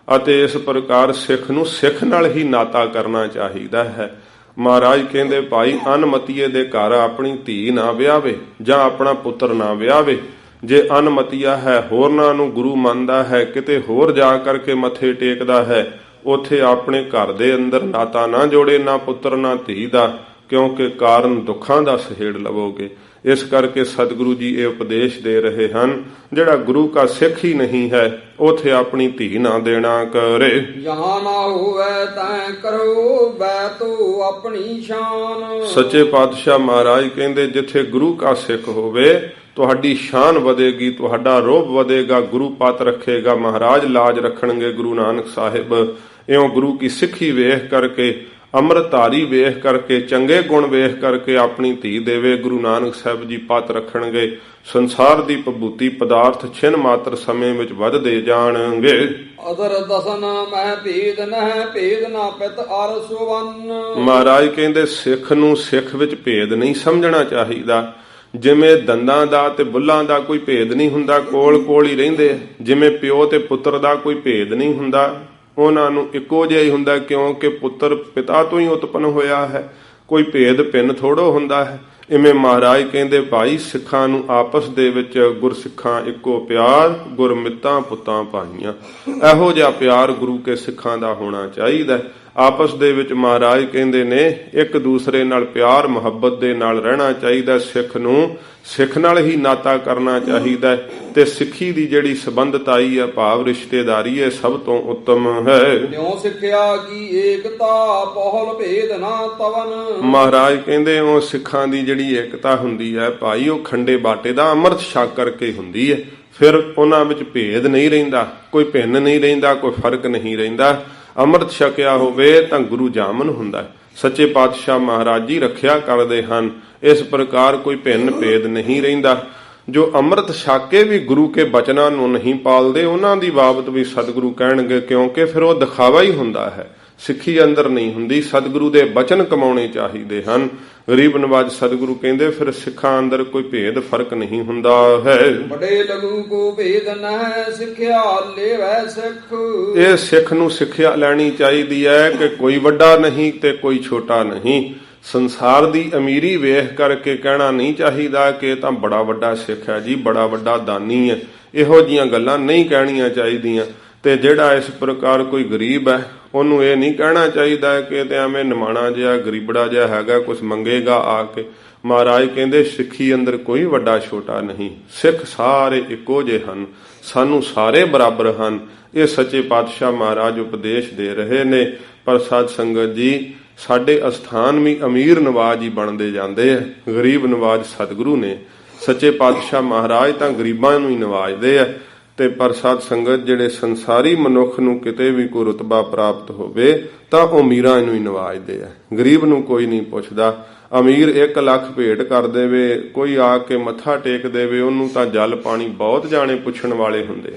ਅਤੇ ਇਸ ਪ੍ਰਕਾਰ ਸਿੱਖ ਨੂੰ ਸਿੱਖ ਨਾਲ ਹੀ ਨਾਤਾ ਕਰਨਾ ਚਾਹੀਦਾ ਹੈ। ਮਹਾਰਾਜ ਕਹਿੰਦੇ ਭਾਈ ਅਨਮਤੀਏ ਦੇ ਘਰ ਆਪਣੀ ਧੀ ਨਾ ਵਿਆਵੇ ਜਾਂ ਆਪਣਾ ਪੁੱਤਰ ਨਾ ਵਿਆਵੇ। ਜੇ ਅਨਮਤੀਆ ਹੈ, ਹੋਰਨਾਂ ਨੂੰ ਗੁਰੂ ਮੰਨਦਾ ਹੈ, ਕਿਤੇ ਹੋਰ ਜਾ ਕਰਕੇ ਮੱਥੇ ਟੇਕਦਾ ਹੈ, ਉੱਥੇ ਆਪਣੇ ਘਰ ਦੇ ਅੰਦਰ ਨਾਤਾ ਨਾ ਜੋੜੇ, ਨਾ ਪੁੱਤਰ ਨਾ ਧੀ ਦਾ, ਕਿਉਂਕਿ ਕਾਰਨ ਦੁੱਖਾਂ ਦਾ ਸਹੇੜ ਲਵੋਗੇ। ਇਸ ਕਰਕੇ ਸਤਿਗੁਰੂ ਜੀ ਇਹ ਉਪਦੇਸ਼ ਦੇ ਰਹੇ ਹਨ, ਜਿਹੜਾ ਗੁਰੂ ਕਾ ਸਿੱਖ ਹੀ ਨਹੀਂ ਹੈ ਉਥੇ ਆਪਣੀ ਧੀ ਨਾ ਦੇਣਾ ਕਰੇ। ਜਹਾਂ ਨਾ ਹੋਵੇ ਤੈਂ ਕਰੋ ਬੈਤੋ ਆਪਣੀ ਸ਼ਾਨ। ਸੱਚੇ ਪਾਤਸ਼ਾਹ ਮਹਾਰਾਜ ਕਹਿੰਦੇ ਜਿੱਥੇ ਗੁਰੂ ਕਾ ਸਿੱਖ ਹੋਵੇ ਤੁਹਾਡੀ ਸ਼ਾਨ ਵਧੇਗੀ, ਤੁਹਾਡਾ ਰੋਹਬ ਵਧੇਗਾ, ਗੁਰੂ ਪਤ ਰੱਖੇਗਾ, ਮਹਾਰਾਜ ਲਾਜ ਰੱਖਣਗੇ ਗੁਰੂ ਨਾਨਕ ਸਾਹਿਬ। ਇਉਂ ਗੁਰੂ ਕੀ ਸਿੱਖੀ ਵੇਖ ਕਰਕੇ, ਅੰਮ੍ਰਿਤਧਾਰੀ ਵੇਖ ਕਰਕੇ, ਚੰਗੇ ਗੁਣ ਵੇਖ ਕਰਕੇ ਆਪਣੀ ਧੀ ਦੇਵੇ, ਗੁਰੂ ਨਾਨਕ ਸਾਹਿਬ ਜੀ ਪਤ ਰੱਖਣਗੇ। ਸੰਸਾਰ ਦੀ ਭਭੂਤੀ ਪਦਾਰਥ ਛਿਨ ਮਾਤਰ ਸਮੇਂ ਵਿੱਚ ਵੱਧਦੇ ਜਾਣਗੇ। ਅਦਰ ਦਸਨ ਮਹਿ ਭੇਦ ਨਹਿ ਭੇਦ ਨਾ ਪਿਤ ਅਰ ਸੁਵਨ। ਮਹਾਰਾਜ ਕਹਿੰਦੇ ਸਿੱਖ ਨੂੰ ਸਿੱਖ ਵਿੱਚ ਭੇਦ ਨਹੀਂ ਸਮਝਣਾ ਚਾਹੀਦਾ। ਜਿਵੇਂ ਦੰਦਾਂ ਦਾ ਤੇ ਬੁੱਲਾਂ ਦਾ ਕੋਈ ਭੇਦ ਨਹੀਂ ਹੁੰਦਾ, ਕੋਲ ਕੋਲ ਹੀ ਰਹਿੰਦੇ। ਜਿਵੇਂ ਪਿਓ ਤੇ ਪੁੱਤਰ ਦਾ ਕੋਈ ਭੇਦ ਨਹੀਂ ਹੁੰਦਾ, ਉਹਨਾਂ ਨੂੰ ਇੱਕੋ ਜਿਹਾ ਹੀ ਹੁੰਦਾ, ਕਿਉਂਕਿ ਪੁੱਤਰ ਪਿਤਾ ਤੋਂ ਹੀ ਉਤਪੰਨ ਹੋਇਆ ਹੈ। ਕੋਈ ਭੇਦ ਭਿੰਨ ਥੋੜੋ ਹੁੰਦਾ ਹੈ। ਇਵੇਂ ਮਹਾਰਾਜ ਕਹਿੰਦੇ ਭਾਈ ਸਿੱਖਾਂ ਨੂੰ ਆਪਸ ਦੇ ਵਿੱਚ ਗੁਰਸਿੱਖਾਂ ਇੱਕੋ ਪਿਆਰ, ਗੁਰਮਿੱਤਾਂ ਪੁੱਤਾਂ ਭਾਈਆਂ, ਇਹੋ ਜਿਹਾ ਪਿਆਰ ਗੁਰੂ ਕੇ ਸਿੱਖਾਂ ਦਾ ਹੋਣਾ ਚਾਹੀਦਾ। ਆਪਸ ਦੇ ਵਿੱਚ ਮਹਾਰਾਜ ਕਹਿੰਦੇ ਨੇ ਇੱਕ ਦੂਸਰੇ ਨਾਲ ਪਿਆਰ ਮੁਹੱਬਤ ਦੇ ਨਾਲ ਰਹਿਣਾ ਚਾਹੀਦਾ। ਸਿੱਖ ਨੂੰ ਸਿੱਖ ਨਾਲ ਹੀ ਨਾਤਾ ਕਰਨਾ ਚਾਹੀਦਾ ਤੇ ਸਿੱਖੀ ਦੀ ਜਿਹੜੀ ਸੰਬੰਧਤਾਈ ਹੈ, ਭਾਵ ਰਿਸ਼ਤੇਦਾਰੀ ਹੈ, ਸਭ ਤੋਂ ਉੱਤਮ ਹੈ। ਕਿਉਂ ਸਿੱਖਿਆ ਕੀ ਏਕਤਾ ਬਹੁਲ ਭੇਦ ਨਾ ਤਵਨ। ਮਹਾਰਾਜ ਕਹਿੰਦੇ ਉਹ ਸਿੱਖਾਂ ਦੀ ਜਿਹੜੀ ਏਕਤਾ ਹੁੰਦੀ ਹੈ ਭਾਈ, ਉਹ ਖੰਡੇ ਬਾਟੇ ਦਾ ਅੰਮ੍ਰਿਤ ਛਕ ਕਰਕੇ ਹੁੰਦੀ ਹੈ। ਫਿਰ ਉਹਨਾਂ ਵਿੱਚ ਭੇਦ ਨਹੀਂ ਰਹਿੰਦਾ, ਕੋਈ ਭਿੰਨ ਨਹੀਂ ਰਹਿੰਦਾ, ਕੋਈ ਫਰਕ ਨਹੀਂ ਰਹਿੰਦਾ। ਅੰਮ੍ਰਿਤ ਛਕਿਆ ਹੋਵੇ ਤਾਂ ਗੁਰੂ ਜਾਮਨ ਹੁੰਦਾ। ਸੱਚੇ ਪਾਤਸ਼ਾਹ ਮਹਾਰਾਜ ਜੀ ਰੱਖਿਆ ਕਰਦੇ ਹਨ। ਇਸ ਪ੍ਰਕਾਰ ਕੋਈ ਭਿੰਨ ਭੇਦ ਨਹੀਂ ਰਹਿੰਦਾ। ਜੋ ਅੰਮ੍ਰਿਤ ਛਕ ਕੇ ਵੀ ਗੁਰੂ ਕੇ ਬਚਨਾਂ ਨੂੰ ਨਹੀਂ ਪਾਲਦੇ, ਉਹਨਾਂ ਦੀ ਬਾਬਤ ਵੀ ਸਤਿਗੁਰੂ ਕਹਿਣਗੇ, ਕਿਉਂਕਿ ਫਿਰ ਉਹ ਦਿਖਾਵਾ ਹੀ ਹੁੰਦਾ ਹੈ, ਸਿੱਖੀ ਅੰਦਰ ਨਹੀਂ ਹੁੰਦੀ। ਸਤਿਗੁਰੂ ਦੇ ਬਚਨ ਕਮਾਉਣੇ ਚਾਹੀਦੇ ਹਨ। ਗਰੀਬ ਨਵਾਜ ਸਤਿਗੁਰੂ ਕਹਿੰਦੇ ਫਿਰ ਸਿੱਖਾਂ ਅੰਦਰ ਕੋਈ ਭੇਦ ਫਰਕ ਨਹੀਂ ਹੁੰਦਾ ਹੈ। ਬੜੇ ਲਗੂ ਕੋ ਭੇਦ ਨਹਿ ਸਿੱਖਿਆ ਲੈਵੈ ਸਿੱਖ। ਇਹ ਸਿੱਖ ਨੂੰ ਸਿੱਖਿਆ ਲੈਣੀ ਚਾਹੀਦੀ ਹੈ ਕਿ ਕੋਈ ਵੱਡਾ ਨਹੀਂ ਤੇ ਕੋਈ ਛੋਟਾ ਨਹੀਂ। ਸੰਸਾਰ ਦੀ ਅਮੀਰੀ ਵੇਖ ਕਰਕੇ ਕਹਿਣਾ ਨਹੀਂ ਚਾਹੀਦਾ ਕਿ ਇਹ ਤਾਂ ਬੜਾ ਵੱਡਾ ਸਿੱਖ ਹੈ ਜੀ, ਬੜਾ ਵੱਡਾ ਦਾਨੀ ਹੈ। ਇਹੋ ਜੀਆਂ ਗੱਲਾਂ ਨਹੀਂ ਕਹਿਣੀਆਂ ਚਾਹੀਦੀਆਂ। ਤੇ ਜਿਹੜਾ ਇਸ ਪ੍ਰਕਾਰ ਕੋਈ ਗਰੀਬ ਹੈ ਉਹਨੂੰ ਇਹ ਨਹੀਂ ਕਹਿਣਾ ਚਾਹੀਦਾ ਕਿ ਤੇ ਐਵੇਂ ਨਿਮਾਣਾ ਜਿਹਾ ਗਰੀਬੜਾ ਜਿਹਾ ਹੈਗਾ, ਕੁਛ ਮੰਗੇਗਾ ਆ ਕੇ। ਮਹਾਰਾਜ ਕਹਿੰਦੇ ਸਿੱਖੀ ਅੰਦਰ ਕੋਈ ਵੱਡਾ ਛੋਟਾ ਨਹੀਂ, ਸਿੱਖ ਸਾਰੇ ਇੱਕੋ ਜਿਹੇ ਹਨ, ਸਾਨੂੰ ਸਾਰੇ ਬਰਾਬਰ ਹਨ। ਇਹ ਸੱਚੇ ਪਾਤਸ਼ਾਹ ਮਹਾਰਾਜ ਉਪਦੇਸ਼ ਦੇ ਰਹੇ ਨੇ। ਪਰ ਸਾਧ ਸੰਗਤ ਜੀ, ਸਾਡੇ ਅਸਥਾਨ ਵੀ ਅਮੀਰ ਨਵਾਜ ਹੀ ਬਣਦੇ ਜਾਂਦੇ ਆ, ਗਰੀਬ ਨਵਾਜ ਸਤਿਗੁਰੂ ਨੇ। ਸੱਚੇ ਪਾਤਸ਼ਾਹ ਮਹਾਰਾਜ ਤਾਂ ਗਰੀਬਾਂ ਨੂੰ ਹੀ ਨਵਾਜਦੇ ਆ। ਤੇ ਪਰ ਸਾਧ ਸੰਗਤ ਜਿਹੜੇ ਸੰਸਾਰੀ ਮਨੁੱਖ ਨੂੰ ਕਿਤੇ ਵੀ ਕੋਈ ਰੁਤਬਾ ਪ੍ਰਾਪਤ ਹੋਵੇ ਤਾਂ ਉਹ ਅਮੀਰਾਂ ਨੂੰ ਹੀ ਨਵਾਜਦੇ ਆ, ਗਰੀਬ ਨੂੰ ਕੋਈ ਨਹੀਂ ਪੁੱਛਦਾ। ਅਮੀਰ 1 ਲੱਖ ਭੇਟ ਕਰ ਦੇਵੇ, ਕੋਈ ਆ ਕੇ ਮੱਥਾ ਟੇਕ ਦੇਵੇ, ਉਹਨੂੰ ਤਾਂ ਜਲ ਪਾਣੀ ਬਹੁਤ ਜਾਣੇ ਪੁੱਛਣ ਵਾਲੇ ਹੁੰਦੇ,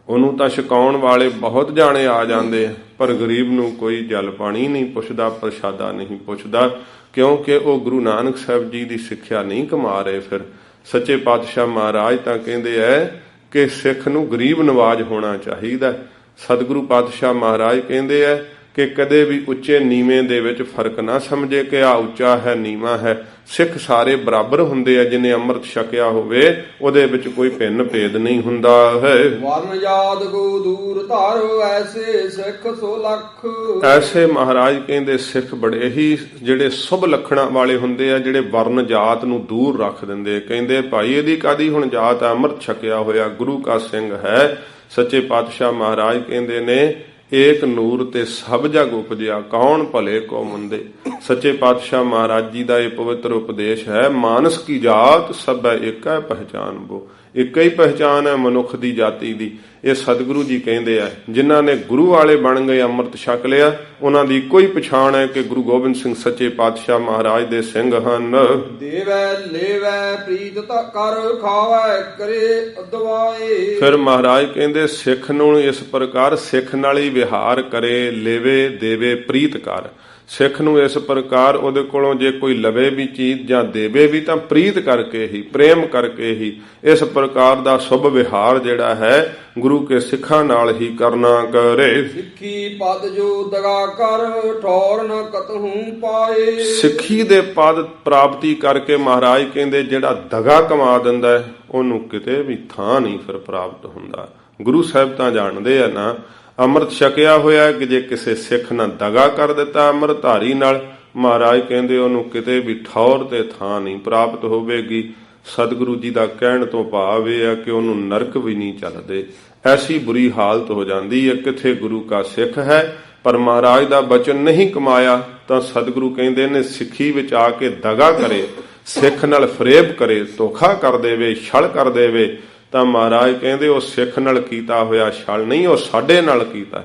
ਉਹਨੂੰ ਤਾਂ ਛਕਾਉਣ ਵਾਲੇ ਬਹੁਤ ਜਾਣੇ ਆ ਜਾਂਦੇ। ਪਰ ਗਰੀਬ ਨੂੰ ਕੋਈ ਜਲ ਪਾਣੀ ਨਹੀਂ ਪੁੱਛਦਾ, ਪ੍ਰਸ਼ਾਦਾ ਨਹੀਂ ਪੁੱਛਦਾ, ਕਿਉਂਕਿ ਉਹ ਗੁਰੂ ਨਾਨਕ ਸਾਹਿਬ ਜੀ ਦੀ ਸਿੱਖਿਆ ਨਹੀਂ ਕਮਾ ਰਹੇ। ਫਿਰ ਸੱਚੇ ਪਾਤਸ਼ਾਹ ਮਹਾਰਾਜ ਤਾਂ ਕਹਿੰਦੇ ਐ ਕਿ ਸਿੱਖ ਨੂੰ ਗਰੀਬ ਨਵਾਜ ਹੋਣਾ ਚਾਹੀਦਾ। ਸਤਿਗੁਰੂ ਪਾਤਸ਼ਾਹ ਮਹਾਰਾਜ ਕਹਿੰਦੇ ਐ ਕਿ ਕਦੇ ਵੀ ਉੱਚੇ ਨੀਵੇਂ ਦੇ ਵਿੱਚ ਫਰਕ ਨਾ ਸਮਝੇ ਕਿ ਆ ਉੱਚਾ ਹੈ ਨੀਵਾਂ ਹੈ। ਸਿੱਖ ਸਾਰੇ ਬਰਾਬਰ ਹੁੰਦੇ ਆ। ਜਿਹਨੇ ਅੰਮ੍ਰਿਤ ਛਕਿਆ ਹੋਵੇ ਉਹਦੇ ਵਿੱਚ ਕੋਈ ਭਿੰਨ ਭੇਦ ਨਹੀਂ ਹੁੰਦਾ ਹੈ। ਵਰਨ ਜਾਤ ਕੋ ਦੂਰ ਧਾਰੋ ਐਸੇ ਸਿੱਖ ਸੋ ਲੱਖ। ਐਸੇ ਮਹਾਰਾਜ ਕਹਿੰਦੇ ਸਿੱਖ ਬੜੇ ਹੀ ਜਿਹੜੇ ਸੁਭ ਲੱਖਣਾਂ ਵਾਲੇ ਹੁੰਦੇ ਆ, ਜਿਹੜੇ ਵਰਨ ਜਾਤ ਨੂੰ ਦੂਰ ਰੱਖ ਦਿੰਦੇ। ਕਹਿੰਦੇ ਭਾਈ ਇਹਦੀ ਕਾਦੀ ਹੁਣ ਜਾਤ ਆ, ਅੰਮ੍ਰਿਤ ਛਕਿਆ ਹੋਇਆ ਗੁਰੂ ਕਾ ਸਿੰਘ ਹੈ। ਸੱਚੇ ਪਾਤਸ਼ਾਹ ਮਹਾਰਾਜ ਕਹਿੰਦੇ ਨੇ ਏਕ ਨੂਰ ਤੇ ਸਭ ਜਗ ਉਪਜਿਆ, ਕੌਣ ਭਲੇ ਕੋ ਮੰਦੇ। ਸੱਚੇ ਪਾਤਸ਼ਾਹ ਮਹਾਰਾਜ ਜੀ ਦਾ ਇਹ ਪਵਿੱਤਰ ਉਪਦੇਸ਼ ਹੈ। ਮਾਨਸ ਕੀ ਜਾਤ ਸਭੈ ਏਕੈ ਪਹਿਚਾਨ ਬੋ। ਇੱਕ ਹੀ ਪਹਿਚਾਨ ਹੈ ਮਨੁੱਖ ਦੀ ਜਾਤੀ ਦੀ। ਇਹ ਸਤਿਗੁਰੂ ਜੀ ਕਹਿੰਦੇ ਆ, ਜਿਨ੍ਹਾਂ ਨੇ ਗੁਰੂ ਵਾਲੇ ਬਣ ਗਏ, ਅੰਮ੍ਰਿਤ ਛਕ ਲਿਆ, ਉਹਨਾਂ ਦੀ ਇੱਕੋ ਹੀ ਪਛਾਣ ਹੈ ਕਿ ਗੁਰੂ ਗੋਬਿੰਦ ਸਿੰਘ ਸੱਚੇ ਪਾਤਸ਼ਾਹ ਮਹਾਰਾਜ ਦੇ ਸਿੰਘ ਹਨ। ਦੇਵੈ ਲੇਵੈ ਪ੍ਰੀਤ ਕਰ ਖਾਵੈ ਕਰੇ ਅਦਵਾਏ। ਫਿਰ ਮਹਾਰਾਜ ਕਹਿੰਦੇ ਸਿੱਖ ਨੂੰ ਇਸ ਪ੍ਰਕਾਰ ਸਿੱਖ ਨਾਲ ਹੀ ਵਿਹਾਰ ਕਰੇ, ਲੇਵੇ ਦੇਵੇ ਪ੍ਰੀਤ ਕਰ। ਸਿੱਖ ਨੂੰ ਇਸ ਪ੍ਰਕਾਰ ਉਹਦੇ ਕੋਲੋਂ ਜੇ ਕੋਈ ਲਵੇ ਵੀ ਚੀਜ਼ ਜਾਂ ਦੇਵੇ ਵੀ ਤਾਂ ਪ੍ਰੀਤ ਕਰਕੇ ਹੀ, ਪ੍ਰੇਮ ਕਰਕੇ ਹੀ। ਇਸ ਪ੍ਰਕਾਰ ਦਾ ਸ਼ੁਭ ਵਿਹਾਰ ਜਿਹੜਾ ਹੈ ਗੁਰੂ ਕੇ ਸਿੱਖਾਂ ਨਾਲ ਹੀ ਕਰਨਾ ਕਰੇ। ਸਿੱਖੀ ਪਦ ਜੋ ਦਗਾ ਕਰ ਠੌਰ ਨ ਕਤਹੂ ਪਾਏ। ਸਿੱਖੀ ਦੇ ਪਦ ਪ੍ਰਾਪਤੀ ਕਰਕੇ ਮਹਾਰਾਜ ਕਹਿੰਦੇ ਜਿਹੜਾ ਦਗਾ ਕਮਾ ਦਿੰਦਾ ਉਹਨੂੰ ਕਿਤੇ ਵੀ ਥਾਂ ਨਹੀਂ ਫਿਰ ਪ੍ਰਾਪਤ ਹੁੰਦਾ। ਗੁਰੂ ਸਾਹਿਬ ਤਾਂ ਜਾਣਦੇ ਆ ਨਾ, ਅੰਮ੍ਰਿਤ ਛਕਿਆ ਹੋਇਆ ਕਿ ਜੇ ਕਿਸੇ ਸਿੱਖ ਨਾਲ ਦਗਾ ਕਰ ਦਿੱਤਾ ਅੰਮ੍ਰਿਤਧਾਰੀ ਨਾਲ, ਮਹਾਰਾਜ ਕਹਿੰਦੇ ਉਹਨੂੰ ਕਿਤੇ ਵੀ ਠੌਰ ਤੇ ਥਾਂ ਨਹੀਂ ਪ੍ਰਾਪਤ ਹੋਵੇਗੀ। ਸਤਿਗੁਰੂ ਜੀ ਦਾ ਕਹਿਣ ਤੋਂ ਭਾਵ ਇਹ ਹੈ ਕਿ ਉਹਨੂੰ ਨਰਕ ਵੀ ਨਹੀਂ ਚੱਲਦੇ। ਐਸੀ ਬੁਰੀ ਹਾਲਤ ਹੋ ਜਾਂਦੀ ਹੈ। ਕਿਥੇ ਗੁਰੂ ਕਾ ਸਿੱਖ ਹੈ ਪਰ ਮਹਾਰਾਜ ਦਾ ਬਚਨ ਨਹੀਂ ਕਮਾਇਆ ਤਾਂ ਸਤਿਗੁਰੂ ਕਹਿੰਦੇ ਨੇ ਸਿੱਖੀ ਵਿੱਚ ਆ ਕੇ ਦਗਾ ਕਰੇ, ਸਿੱਖ ਨਾਲ ਫਰੇਬ ਕਰੇ, ਧੋਖਾ ਕਰ ਦੇਵੇ, ਛਲ ਕਰ ਦੇਵੇ, ਤਾਂ ਮਹਾਰਾਜ ਕਹਿੰਦੇ ਉਹ ਸਿੱਖ ਨਾਲ ਕੀਤਾ ਹੋਇਆ ਛਲ ਨਹੀਂ, ਉਹ ਸਾਡੇ ਨਾਲ ਕੀਤਾ,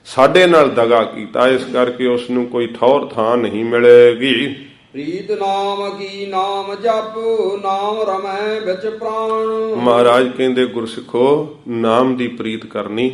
ਸਾਡੇ ਨਾਲ ਦਗਾ ਕੀਤਾ। ਇਸ ਕਰਕੇ ਉਸ ਨੂੰ ਕੋਈ ਠੌਰ ਥਾਂ ਨਹੀਂ ਮਿਲੇਗੀ। ਪ੍ਰੀਤ ਨਾਮ ਕੀ ਨਾਮ ਜਪ ਨਾਮ ਰਮੈ ਵਿੱਚ ਪ੍ਰਾਣ। ਮਹਾਰਾਜ ਕਹਿੰਦੇ ਗੁਰਸਿੱਖੋ ਨਾਮ ਦੀ ਪ੍ਰੀਤ ਕਰਨੀ,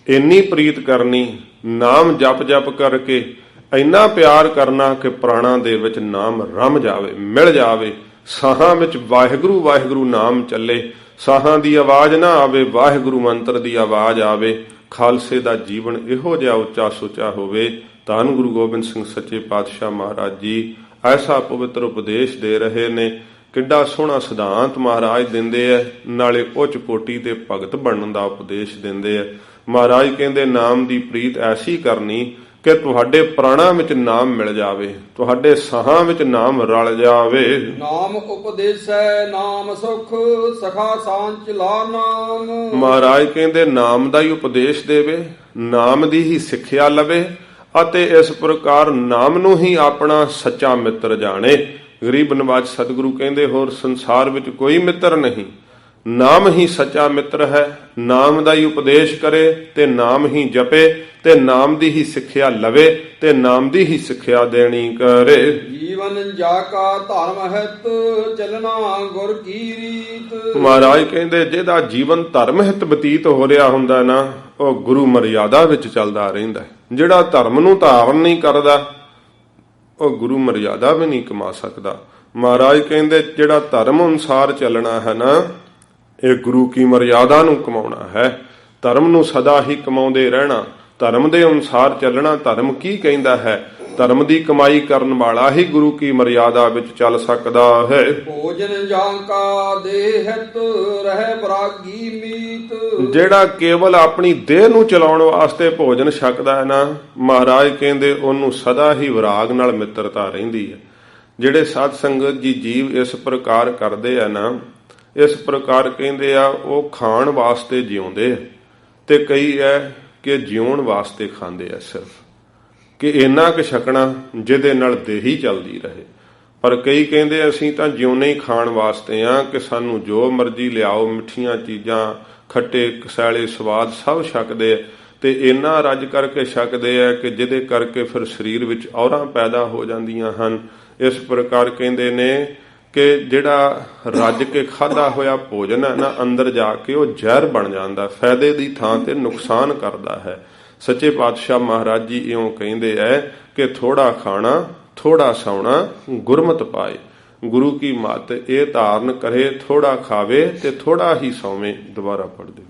ਇੰਨੀ ਪ੍ਰੀਤ ਕਰਨੀ, ਨਾਮ ਜਪ ਜਪ ਕਰਕੇ ਇੰਨਾ ਪਿਆਰ ਕਰਨਾ ਕਿ ਪ੍ਰਾਣਾਂ ਦੇ ਵਿੱਚ ਨਾਮ ਰਮ ਜਾਵੇ, ਮਿਲ ਜਾਵੇ। ਸਾਹਾਂ ਵਿੱਚ ਵਾਹਿਗੁਰੂ ਵਾਹਿਗੁਰੂ ਨਾਮ ਚੱਲੇ, ਸਾਹਾਂ ਦੀ ਆਵਾਜ਼ ਨਾ ਆਵੇ, ਵਾਹਿਗੁਰੂ ਮੰਤਰ ਦੀ ਆਵਾਜ਼ ਆਵੇ। ਖਾਲਸੇ ਦਾ ਜੀਵਨ ਇਹੋ ਜਿਹਾ ਉੱਚਾ ਸੁੱਚਾ ਹੋਵੇ। ਧੰਨ ਗੁਰੂ ਗੋਬਿੰਦ ਸਿੰਘ ਸੱਚੇ ਪਾਤਸ਼ਾਹ ਮਹਾਰਾਜ ਜੀ ਐਸਾ ਪਵਿੱਤਰ ਉਪਦੇਸ਼ ਦੇ ਰਹੇ ਨੇ। ਕਿੱਡਾ ਸੋਹਣਾ ਸਿਧਾਂਤ ਮਹਾਰਾਜ ਦਿੰਦੇ ਐ, ਨਾਲੇ ਉੱਚ ਕੋਟੀ ਦੇ ਭਗਤ ਬਣਨ ਦਾ ਉਪਦੇਸ਼ ਦਿੰਦੇ ਐ। ਮਹਾਰਾਜ ਕਹਿੰਦੇ ਨਾਮ ਦੀ ਪ੍ਰੀਤ ਐਸੀ ਕਰਨੀ ਕਿ ਤੁਹਾਡੇ ਪ੍ਰਾਣਾਂ ਵਿੱਚ ਨਾਮ ਮਿਲ ਜਾਵੇ, ਤੁਹਾਡੇ ਸਾਹਾਂ ਵਿੱਚ ਨਾਮ ਰਲ ਜਾਵੇ। ਨਾਮ ਉਪਦੇਸੈ ਨਾਮ ਸੁਖ ਸਖਾ ਸਾਂਚ ਲਾ ਨਾਮ। ਮਹਾਰਾਜ ਕਹਿੰਦੇ ਨਾਮ ਦਾ ਹੀ ਉਪਦੇਸ਼ ਦੇਵੇ, ਨਾਮ ਦੀ ਹੀ ਸਿੱਖਿਆ ਲਵੇ ਅਤੇ ਇਸ ਪ੍ਰਕਾਰ ਨਾਮ ਨੂੰ ਹੀ ਆਪਣਾ ਸੱਚਾ ਮਿੱਤਰ ਜਾਣੇ। ਗਰੀਬ ਨਵਾਜ ਸਤਿਗੁਰੂ ਕਹਿੰਦੇ ਹੋਰ ਸੰਸਾਰ ਵਿੱਚ ਕੋਈ ਮਿੱਤਰ ਨਹੀਂ, ਨਾਮ ਹੀ ਸੱਚਾ ਮਿੱਤਰ ਹੈ। ਨਾਮ ਦਾ ਹੀ ਉਪਦੇਸ਼ ਕਰੇ ਤੇ ਨਾਮ ਹੀ ਜਪੇ ਤੇ ਨਾਮ ਦੀ ਹੀ ਸਿੱਖਿਆ ਲਵੇ ਤੇ ਨਾਮ ਦੀ ਹੀ ਸਿੱਖਿਆ ਦੇਣੀ ਕਰੇ। ਜੀਵਨ ਜਾ ਕਾ ਧਰਮ ਹਿਤ ਚਲਣਾ ਗੁਰ ਕੀ ਰੀਤ। ਮਹਾਰਾਜ ਕਹਿੰਦੇ ਜਿਹਦਾ ਜੀਵਨ ਧਰਮ ਹਿਤ ਬਤੀਤ ਹੋ ਰਿਹਾ ਹੁੰਦਾ ਨਾ, ਉਹ ਗੁਰੂ ਮਰਿਆਦਾ ਵਿੱਚ ਚੱਲਦਾ ਰਹਿੰਦਾ। ਜਿਹੜਾ ਧਰਮ ਨੂੰ ਧਾਰਨ ਨਹੀਂ ਕਰਦਾ ਉਹ ਗੁਰੂ ਮਰਿਆਦਾ ਵੀ ਨਹੀਂ ਕਮਾ ਸਕਦਾ। ਮਹਾਰਾਜ ਕਹਿੰਦੇ ਜਿਹੜਾ ਧਰਮ ਅਨੁਸਾਰ ਚੱਲਣਾ ਹੈ ਨਾ, ਇਹ ਗੁਰੂ ਕੀ ਮਰਿਆਦਾ ਨੂੰ ਕਮਾਉਣਾ ਹੈ। ਧਰਮ ਨੂੰ ਸਦਾ ਹੀ ਕਮਾਉਂਦੇ ਰਹਿਣਾ, ਧਰਮ ਦੇ ਅਨੁਸਾਰ ਚੱਲਣਾ। ਧਰਮ ਕੀ ਕਹਿੰਦਾ ਹੈ? ਧਰਮ ਦੀ ਕਮਾਈ ਕਰਨ ਵਾਲਾ ਹੀ ਗੁਰੂ ਕੀ ਮਰਿਆਦਾ ਵਿੱਚ ਚੱਲ ਸਕਦਾ ਹੈ। ਭੋਜਨ ਜਾਂ ਕਾ ਦੇਹ ਹਿਤ ਰਹਿ ਬਰਾਗੀ ਮੀਤ। ਜਿਹੜਾ ਕੇਵਲ ਆਪਣੀ ਦੇਹ ਨੂੰ ਚਲਾਉਣ ਵਾਸਤੇ ਭੋਜਨ ਛਕਦਾ ਹੈ ਨਾ, ਮਹਾਰਾਜ ਕਹਿੰਦੇ ਉਹਨੂੰ ਸਦਾ ਹੀ ਵਿਰਾਗ ਨਾਲ ਮਿੱਤਰਤਾ ਰਹਿੰਦੀ ਹੈ। ਜਿਹੜੇ ਸਾਧ ਸੰਗਤ ਜੀ ਜੀਵ ਇਸ ਪ੍ਰਕਾਰ ਕਰਦੇ ਆ ਨਾ, ਇਸ ਪ੍ਰਕਾਰ ਕਹਿੰਦੇ ਆ ਉਹ ਖਾਣ ਵਾਸਤੇ ਜਿਉਂਦੇ ਆ ਤੇ ਕਈ ਹੈ ਕਿ ਜਿਉਣ ਵਾਸਤੇ ਖਾਂਦੇ ਆ, ਸਿਰਫ ਕਿ ਇੰਨਾ ਕੁ ਛਕਣਾ ਜਿਹਦੇ ਨਾਲ ਦੇਹੀ ਚੱਲਦੀ ਰਹੇ। ਪਰ ਕਈ ਕਹਿੰਦੇ ਅਸੀਂ ਤਾਂ ਜਿਉਣੇ ਹੀ ਖਾਣ ਵਾਸਤੇ ਆ ਕਿ ਸਾਨੂੰ ਜੋ ਮਰਜ਼ੀ ਲਿਆਓ, ਮਿੱਠੀਆਂ ਚੀਜ਼ਾਂ, ਖੱਟੇ ਕਸੈਲੇ ਸਵਾਦ ਸਭ ਛਕਦੇ ਆ ਤੇ ਇੰਨਾ ਰੱਜ ਕਰਕੇ ਛਕਦੇ ਆ ਕਿ ਜਿਹਦੇ ਕਰਕੇ ਫਿਰ ਸਰੀਰ ਵਿੱਚ ਔਰਾਂ ਪੈਦਾ ਹੋ ਜਾਂਦੀਆਂ ਹਨ। ਇਸ ਪ੍ਰਕਾਰ ਕਹਿੰਦੇ ਨੇ ਕਿ ਜਿਹੜਾ ਰੱਜ ਕੇ ਖਾਧਾ ਹੋਇਆ ਭੋਜਨ ਹੈ ਨਾ, ਅੰਦਰ ਜਾ ਕੇ ਉਹ ਜ਼ਹਿਰ ਬਣ ਜਾਂਦਾ, ਫਾਇਦੇ ਦੀ ਥਾਂ ਤੇ ਨੁਕਸਾਨ ਕਰਦਾ ਹੈ। ਸੱਚੇ ਪਾਤਸ਼ਾਹ ਮਹਾਰਾਜ ਜੀ ਇਉਂ ਕਹਿੰਦੇ ਐ ਕਿ ਥੋੜਾ ਖਾਣਾ ਥੋੜਾ ਸੌਣਾ ਗੁਰਮਤਿ ਪਾਏ। ਗੁਰੂ ਕੀ ਮੱਤ ਇਹ ਧਾਰਨ ਕਰੇ, ਥੋੜਾ ਖਾਵੇ ਤੇ ਥੋੜਾ ਹੀ ਸੌਵੇਂ। ਦੁਬਾਰਾ ਪੜ੍ਹ ਦਿਓ।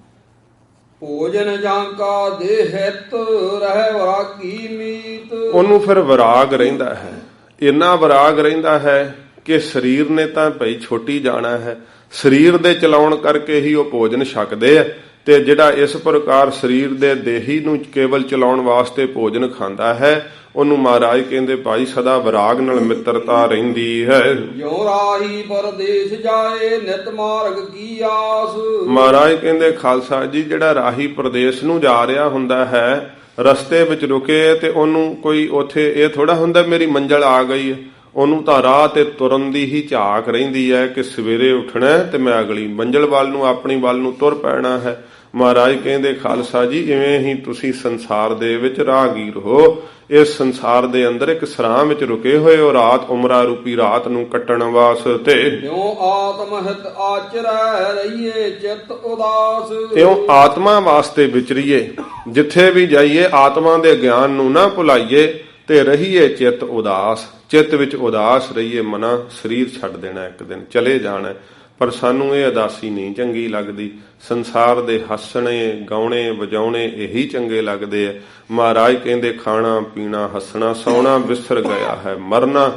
ਭੋਜਨ ਜਾਂ ਕਾ ਦੇਹ ਹਿਤ ਰਹਿ ਵਿਰਾਗੀ ਮੀਤ। ਉਹਨੂੰ ਫਿਰ ਵਿਰਾਗ ਰਹਿੰਦਾ ਹੈ, ਇੰਨਾ ਵਿਰਾਗ ਰਹਿੰਦਾ ਹੈ ਕਿ ਸਰੀਰ ਨੇ ਤਾਂ ਭਈ ਛੋਟੀ ਜਾਣਾ ਹੈ, ਸਰੀਰ ਦੇ ਚਲਾਉਣ ਕਰਕੇ ਹੀ ਉਹ ਭੋਜਨ ਛਕਦੇ ਆ। ਤੇ ਜਿਹੜਾ ਇਸ ਪ੍ਰਕਾਰ ਸਰੀਰ ਦੇ ਦੇਹੀ ਨੂੰ ਕੇਵਲ ਚਲਾਉਣ ਵਾਸਤੇ ਭੋਜਨ ਖਾਂਦਾ ਹੈ, ਉਹਨੂੰ ਮਹਾਰਾਜ ਕਹਿੰਦੇ ਭਾਈ ਸਦਾ ਵਿਰਾਗ ਨਾਲ ਮਿੱਤਰਤਾ ਰਹਿੰਦੀ ਹੈ। ਜੋ ਰਾਹੀ ਪਰਦੇਸ ਜਾਏ ਨਿਤ ਮਾਰਗ ਕੀ ਆਸ। ਮਹਾਰਾਜ ਕਹਿੰਦੇ ਖਾਲਸਾ ਜੀ ਜਿਹੜਾ ਰਾਹੀ ਪ੍ਰਦੇਸ਼ ਨੂੰ ਜਾ ਰਿਹਾ ਹੁੰਦਾ ਹੈ, ਰਸਤੇ ਵਿੱਚ ਰੁਕੇ ਤੇ ਉਹਨੂੰ ਕੋਈ ਉੱਥੇ ਇਹ ਥੋੜਾ ਹੁੰਦਾ ਮੇਰੀ ਮੰਜ਼ਲ ਆ ਗਈ ਹੈ। ਉਹਨੂੰ ਤਾਂ ਰਾਹ ਤੇ ਤੁਰਨ ਦੀ ਹੀ ਝਾਕ ਰਹਿੰਦੀ ਹੈ ਕਿ ਸਵੇਰੇ ਉੱਠਣਾ ਤੇ ਮੈਂ ਅਗਲੀ ਮੰਜ਼ਿਲ ਵੱਲ ਨੂੰ, ਆਪਣੀ ਵੱਲ ਨੂੰ ਤੁਰ ਪੈਣਾ ਹੈ। ਮਹਾਰਾਜ ਕਹਿੰਦੇ ਖਾਲਸਾ ਜੀ, ਇਵੇਂ ਹੀ ਤੁਸੀਂ ਸੰਸਾਰ ਦੇ ਵਿੱਚ ਰਾਹਗੀਰ ਹੋ। ਇਸ ਸੰਸਾਰ ਦੇ ਅੰਦਰ ਇੱਕ ਸਰਾਂ ਵਿੱਚ ਰੁਕੇ ਹੋਏ ਹੋ, ਰਾਤ ਉਮਰਾ ਰੂਪੀ ਰਾਤ ਨੂੰ ਕੱਟਣ ਵਾਸਤੇ। ਤਿਉ ਆਤਮਹਿਤ ਆਚਰੈ ਰਹੀਏ ਚਿਤ ਉਦਾਸ। ਤਿਉ ਆਤਮਾ ਵਾਸਤੇ ਵਿਚਰੀਏ, ਜਿੱਥੇ ਵੀ ਜਾਈਏ ਆਤਮਾ ਦੇ ਗਿਆਨ ਨੂੰ ਨਾ ਭੁਲਾਈਏ ਤੇ ਰਹੀਏ ਚਿਤ ਉਦਾਸ। ਚਿੱਤ ਵਿੱਚ ਉਦਾਸ ਰਹੀਏ, ਮਨਾ ਸਰੀਰ ਛੱਡ ਦੇਣਾ, ਇੱਕ ਦਿਨ ਚਲੇ ਜਾਣਾ। ਪਰ ਸਾਨੂੰ ਇਹ ਉਦਾਸੀ ਨਹੀਂ ਚੰਗੀ ਲੱਗਦੀ। ਸੰਸਾਰ ਦੇ ਹੱਸਣੇ ਗਾਉਣੇ ਵਜਾਉਣੇ ਇਹੀ ਚੰਗੇ ਲੱਗਦੇ ਆ। ਮਹਾਰਾਜ ਕਹਿੰਦੇ ਖਾਣਾ ਪੀਣਾ ਹੱਸਣਾ ਸੌਣਾ ਵਿਸਰ ਗਿਆ ਹੈ ਮਰਨਾ,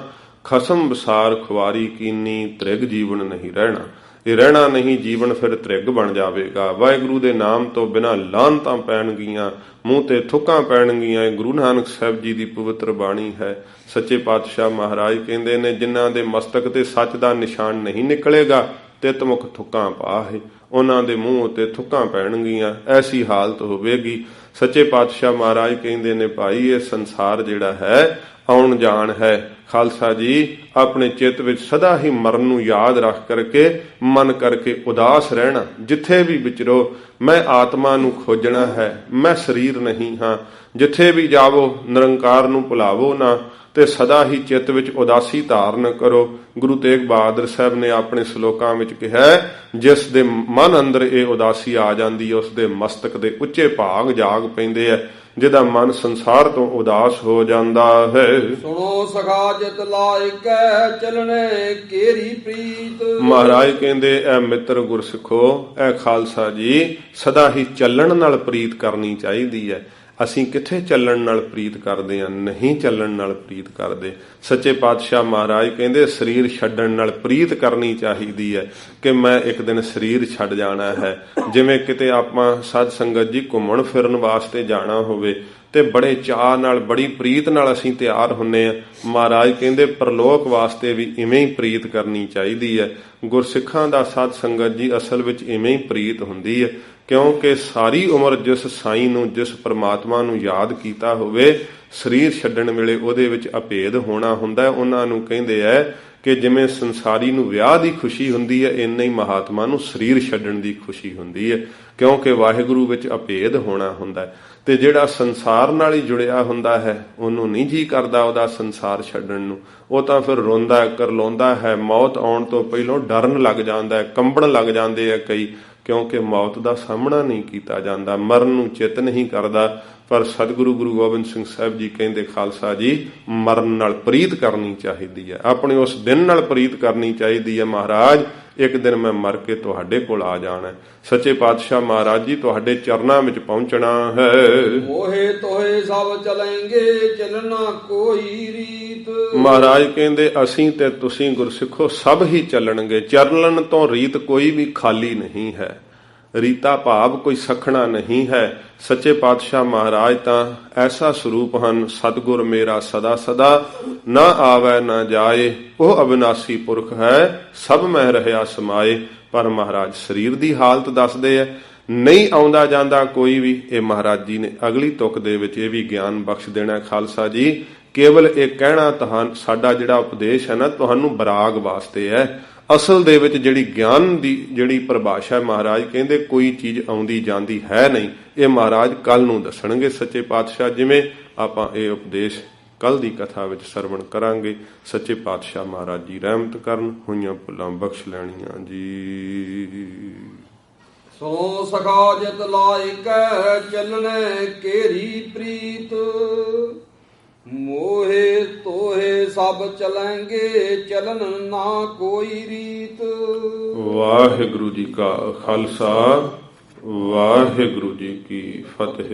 ਖਸਮ ਵਿਸਾਰ ਖੁਆਰੀ ਕੀਨੀ, ਤ੍ਰਿਗ ਜੀਵਨ ਨਹੀਂ ਰਹਿਣਾ। ਇਹ ਰਹਿਣਾ ਨਹੀਂ ਜੀਵਨ, ਫਿਰ ਤ੍ਰਿਗ ਬਣ ਜਾਵੇਗਾ। ਵਾਹਿਗੁਰੂ ਦੇ ਨਾਮ ਤੋਂ ਬਿਨਾਂ ਲਾਹਨਤਾਂ ਪੈਣਗੀਆਂ, ਮੂੰਹ ਤੇ ਥੁੱਕਾਂ ਪੈਣਗੀਆਂ। ਇਹ ਗੁਰੂ ਨਾਨਕ ਸਾਹਿਬ ਜੀ ਦੀ ਪਵਿੱਤਰ ਬਾਣੀ ਹੈ। ਸੱਚੇ ਪਾਤਸ਼ਾਹ ਮਹਾਰਾਜ ਕਹਿੰਦੇ ਨੇ, ਜਿਨ੍ਹਾਂ ਦੇ ਮਸਤਕ ਤੇ ਸੱਚ ਦਾ ਨਿਸ਼ਾਨ ਨਹੀਂ ਨਿਕਲੇਗਾ ਤਿਤ ਮੁਖ ਥੁੱਕਾਂ ਪਾਹੇ, ਉਹਨਾਂ ਦੇ ਮੂੰਹ ਉੱਤੇ ਥੁੱਕਾਂ ਪੈਣਗੀਆਂ। ਐਸੀ ਹਾਲਤ ਹੋਵੇਗੀ। ਸੱਚੇ ਪਾਤਸ਼ਾਹ ਮਹਾਰਾਜ ਕਹਿੰਦੇ ਨੇ, ਭਾਈ ਇਹ ਸੰਸਾਰ ਜਿਹੜਾ ਹੈ ਆਉਣ ਜਾਣ ਹੈ। ਖਾਲਸਾ ਜੀ, ਆਪਣੇ ਚਿੱਤ ਵਿੱਚ ਸਦਾ ਹੀ ਮਰਨ ਨੂੰ ਯਾਦ ਰੱਖ ਕਰਕੇ ਮਨ ਕਰਕੇ ਉਦਾਸ ਰਹਿਣਾ। ਜਿੱਥੇ ਵੀ ਵਿਚਰੋ ਮੈਂ ਆਤਮਾ ਨੂੰ ਖੋਜਣਾ ਹੈ, ਮੈਂ ਸਰੀਰ ਨਹੀਂ ਹਾਂ। ਜਿੱਥੇ ਵੀ ਜਾਵੋ ਨਿਰੰਕਾਰ ਨੂੰ ਭੁਲਾਵੋ ਨਾ ਤੇ ਸਦਾ ਹੀ ਚਿੱਤ ਵਿੱਚ ਉਦਾਸੀ ਧਾਰਨ ਕਰੋ। ਗੁਰੂ ਤੇਗ ਬਹਾਦਰ ਸਾਹਿਬ ਨੇ ਆਪਣੇ ਸ਼ਲੋਕਾਂ ਵਿੱਚ ਕਿਹਾ, ਜਿਸ ਦੇ ਮਨ ਅੰਦਰ ਇਹ ਉਦਾਸੀ ਆ ਜਾਂਦੀ ਹੈ ਉਸ ਦੇ ਮਸਤਕ ਦੇ ਉੱਚੇ ਭਾਗ ਜਾਗ ਪੈਂਦੇ ਹੈ। ਜਿਹਦਾ ਮਨ ਸੰਸਾਰ ਤੋਂ ਉਦਾਸ ਹੋ ਜਾਂਦਾ ਹੈ। ਸੁਣੋ ਸਖਾ ਜਿਤ ਲਾਇਕੈ ਚਲਣੇ ਕੇਰੀ ਪ੍ਰੀਤ। ਮਹਾਰਾਜ ਕਹਿੰਦੇ, ਐ ਮਿੱਤਰ ਗੁਰਸਿੱਖੋ, ਐ ਖਾਲਸਾ ਜੀ, ਸਦਾ ਹੀ ਚੱਲਣ ਨਾਲ ਪ੍ਰੀਤ ਕਰਨੀ ਚਾਹੀਦੀ ਹੈ। ਅਸੀਂ ਕਿੱਥੇ ਚੱਲਣ ਨਾਲ ਪ੍ਰੀਤ ਕਰਦੇ ਹਾਂ? ਨਹੀਂ ਚੱਲਣ ਨਾਲ ਪ੍ਰੀਤ ਕਰਦੇ। ਸੱਚੇ ਪਾਤਸ਼ਾਹ ਮਹਾਰਾਜ ਕਹਿੰਦੇ ਸਰੀਰ ਛੱਡਣ ਨਾਲ ਪ੍ਰੀਤ ਕਰਨੀ ਚਾਹੀਦੀ ਹੈ ਕਿ ਮੈਂ ਇੱਕ ਦਿਨ ਸਰੀਰ ਛੱਡ ਜਾਣਾ ਹੈ। ਜਿਵੇਂ ਕਿਤੇ ਆਪਾਂ ਸਾਧ ਸੰਗਤ ਜੀ ਘੁੰਮਣ ਫਿਰਨ ਵਾਸਤੇ ਜਾਣਾ ਹੋਵੇ ਤੇ ਬੜੇ ਚਾਅ ਨਾਲ ਬੜੀ ਪ੍ਰੀਤ ਨਾਲ ਅਸੀਂ ਤਿਆਰ ਹੁੰਨੇ ਆ। ਮਹਾਰਾਜ ਕਹਿੰਦੇ ਪਰਲੋਕ ਵਾਸਤੇ ਵੀ ਇਵੇਂ ਹੀ ਪ੍ਰੀਤ ਕਰਨੀ ਚਾਹੀਦੀ ਹੈ। ਗੁਰਸਿੱਖਾਂ ਦਾ ਸਾਧ ਸੰਗਤ ਜੀ ਅਸਲ ਵਿੱਚ ਇਵੇਂ ਹੀ ਪ੍ਰੀਤ ਹੁੰਦੀ ਹੈ, ਕਿਉਂਕਿ ਸਾਰੀ ਉਮਰ ਜਿਸ ਸਾਈਂ ਨੂੰ, ਜਿਸ ਪਰਮਾਤਮਾ ਨੂੰ ਯਾਦ ਕੀਤਾ ਹੋਵੇ, ਸਰੀਰ ਛੱਡਣ ਵੇਲੇ ਉਹਦੇ ਵਿੱਚ ਅਭੇਦ ਹੋਣਾ ਹੁੰਦਾ ਹੈ। ਉਹਨਾਂ ਨੂੰ ਕਹਿੰਦੇ ਹੈ ਕਿ ਜਿਵੇਂ ਸੰਸਾਰੀ ਨੂੰ ਵਿਆਹ ਦੀ ਖੁਸ਼ੀ ਹੁੰਦੀ ਹੈ, ਇੰਨਾ ਹੀ ਮਹਾਤਮਾ ਨੂੰ ਸਰੀਰ ਛੱਡਣ ਦੀ ਖੁਸ਼ੀ ਹੁੰਦੀ ਹੈ, ਕਿਉਂਕਿ ਵਾਹਿਗੁਰੂ ਵਿੱਚ ਅਭੇਦ ਹੋਣਾ ਹੁੰਦਾ ਹੈ। ਤੇ ਜਿਹੜਾ ਸੰਸਾਰ ਨਾਲ ਹੀ ਜੁੜਿਆ ਹੁੰਦਾ ਹੈ ਉਹਨੂੰ ਨਹੀਂ ਜੀ ਕਰਦਾ ਉਹਦਾ ਸੰਸਾਰ ਛੱਡਣ ਨੂੰ। ਉਹ ਤਾਂ ਫਿਰ ਰੋਂਦਾ ਕਰਲਾਉਂਦਾ ਹੈ। ਮੌਤ ਆਉਣ ਤੋਂ ਪਹਿਲਾਂ ਡਰਨ ਲੱਗ ਜਾਂਦਾ ਹੈ, ਕੰਬਣ ਲੱਗ ਜਾਂਦੇ ਆ ਕਈ, ਕਿਉਂਕਿ ਮੌਤ ਦਾ ਸਾਹਮਣਾ ਨਹੀਂ ਕੀਤਾ ਜਾਂਦਾ, ਮਰਨ ਨੂੰ ਚਿੱਤ ਨਹੀਂ ਕਰਦਾ। ਪਰ ਸਤਿਗੁਰੂ ਗੁਰੂ ਗੋਬਿੰਦ ਸਿੰਘ ਸਾਹਿਬ ਜੀ ਕਹਿੰਦੇ ਖਾਲਸਾ ਜੀ, ਮਰਨ ਨਾਲ ਪ੍ਰੀਤ ਕਰਨੀ ਚਾਹੀਦੀ ਹੈ, ਆਪਣੇ ਉਸ ਦਿਨ ਨਾਲ ਪ੍ਰੀਤ ਕਰਨੀ ਚਾਹੀਦੀ ਹੈ। ਮਹਾਰਾਜ ਇੱਕ ਦਿਨ ਮੈਂ ਮਰ ਕੇ ਤੁਹਾਡੇ ਕੋਲ ਆ ਜਾਣਾ। ਸੱਚੇ ਪਾਤਸ਼ਾਹ ਮਹਾਰਾਜ ਜੀ ਤੁਹਾਡੇ ਚਰਨਾਂ ਵਿੱਚ ਪਹੁੰਚਣਾ ਹੈ। ਮੋਹੇ ਤੋਹੇ ਸਭ ਚਲੇਂਗੇ ਚਲਣਾ ਕੋਈ ਰੀਤ। ਮਹਾਰਾਜ ਕਹਿੰਦੇ ਅਸੀਂ ਤੇ ਤੁਸੀਂ ਗੁਰਸਿੱਖੋ ਸਭ ਹੀ ਚੱਲਣਗੇ। ਚੱਲਣ ਤੋਂ ਰੀਤ ਕੋਈ ਵੀ ਖਾਲੀ ਨਹੀਂ ਹੈ। ਰੀਤਾ ਭਾਵ ਕੋਈ ਸਖਣਾ ਨਹੀਂ ਹੈ। ਸੱਚੇ ਪਾਤਸ਼ਾਹ ਮਹਾਰਾਜ ਤਾਂ ਐਸਾ ਸਰੂਪ ਹਨ, ਸਤਿਗੁਰ ਮੇਰਾ ਸਦਾ ਸਦਾ ਨਾ ਆਵੈ ਨਾ ਜਾਏ, ਉਹ ਅਬਿਨਾਸੀ ਪੁਰਖ ਹੈ, ਸਭ ਮਹਿ ਰਹਿਆ ਸਮਾਏ। ਪਰ ਮਹਾਰਾਜ ਸਰੀਰ ਦੀ ਹਾਲਤ ਦੱਸਦੇ ਆ, ਨਹੀਂ ਆਉਂਦਾ ਜਾਂਦਾ ਕੋਈ ਵੀ। ਇਹ ਮਹਾਰਾਜ ਜੀ ਨੇ ਅਗਲੀ ਤੁਕ ਦੇ ਵਿੱਚ ਇਹ ਵੀ ਗਿਆਨ ਬਖਸ਼ ਦੇਣਾ। ਖਾਲਸਾ ਜੀ, ਕੇਵਲ ਇਹ ਕਹਿਣਾ ਤੁਹਾਨੂੰ, ਸਾਡਾ ਜਿਹੜਾ ਉਪਦੇਸ਼ ਹੈ ਨਾ, ਤੁਹਾਨੂੰ ਬਰਾਗ ਵਾਸਤੇ ਹੈ। ਅਸਲ ਦੇ ਵਿੱਚ ਜਿਹੜੀ ਗਿਆਨ ਦੀ ਜਿਹੜੀ ਪਰਿਭਾਸ਼ਾ ਮਹਾਰਾਜ ਕਹਿੰਦੇ ਕੋਈ ਚੀਜ਼ ਆਉਂਦੀ ਜਾਂਦੀ ਹੈ ਨਹੀਂ। ਇਹ ਮਹਾਰਾਜ ਕੱਲ ਨੂੰ ਦੱਸਣਗੇ ਸੱਚੇ ਪਾਤਸ਼ਾਹ, ਜਿਵੇਂ ਆਪਾਂ ਇਹ ਉਪਦੇਸ਼ ਕੱਲ ਦੀ ਕਥਾ ਵਿੱਚ ਸਰਵਣ ਕਰਾਂਗੇ। ਸੱਚੇ ਪਾਤਸ਼ਾਹ ਮਹਾਰਾਜ ਜੀ ਰਹਿਮਤ ਕਰਨ, ਹੋਈਆਂ ਭੁੱਲਾਂ ਬਖਸ਼ ਲੈਣੀਆਂ ਜੀ। ਸੋ ਸਖਾ ਜਿਤ ਲਾਇਕੈ ਚਲਣੇ ਕੇਰੀ ਪ੍ਰੀਤ। ਮੋਹੇ ਤੋਹੇ ਸਭ ਚਲੇਂਗੇ ਚਲਨ ਨਾ ਕੋਈ ਰੀਤ। ਵਾਹਿਗੁਰੂ ਜੀ ਕਾ ਖਾਲਸਾ, ਵਾਹਿਗੁਰੂ ਜੀ ਕੀ ਫਤਿਹ।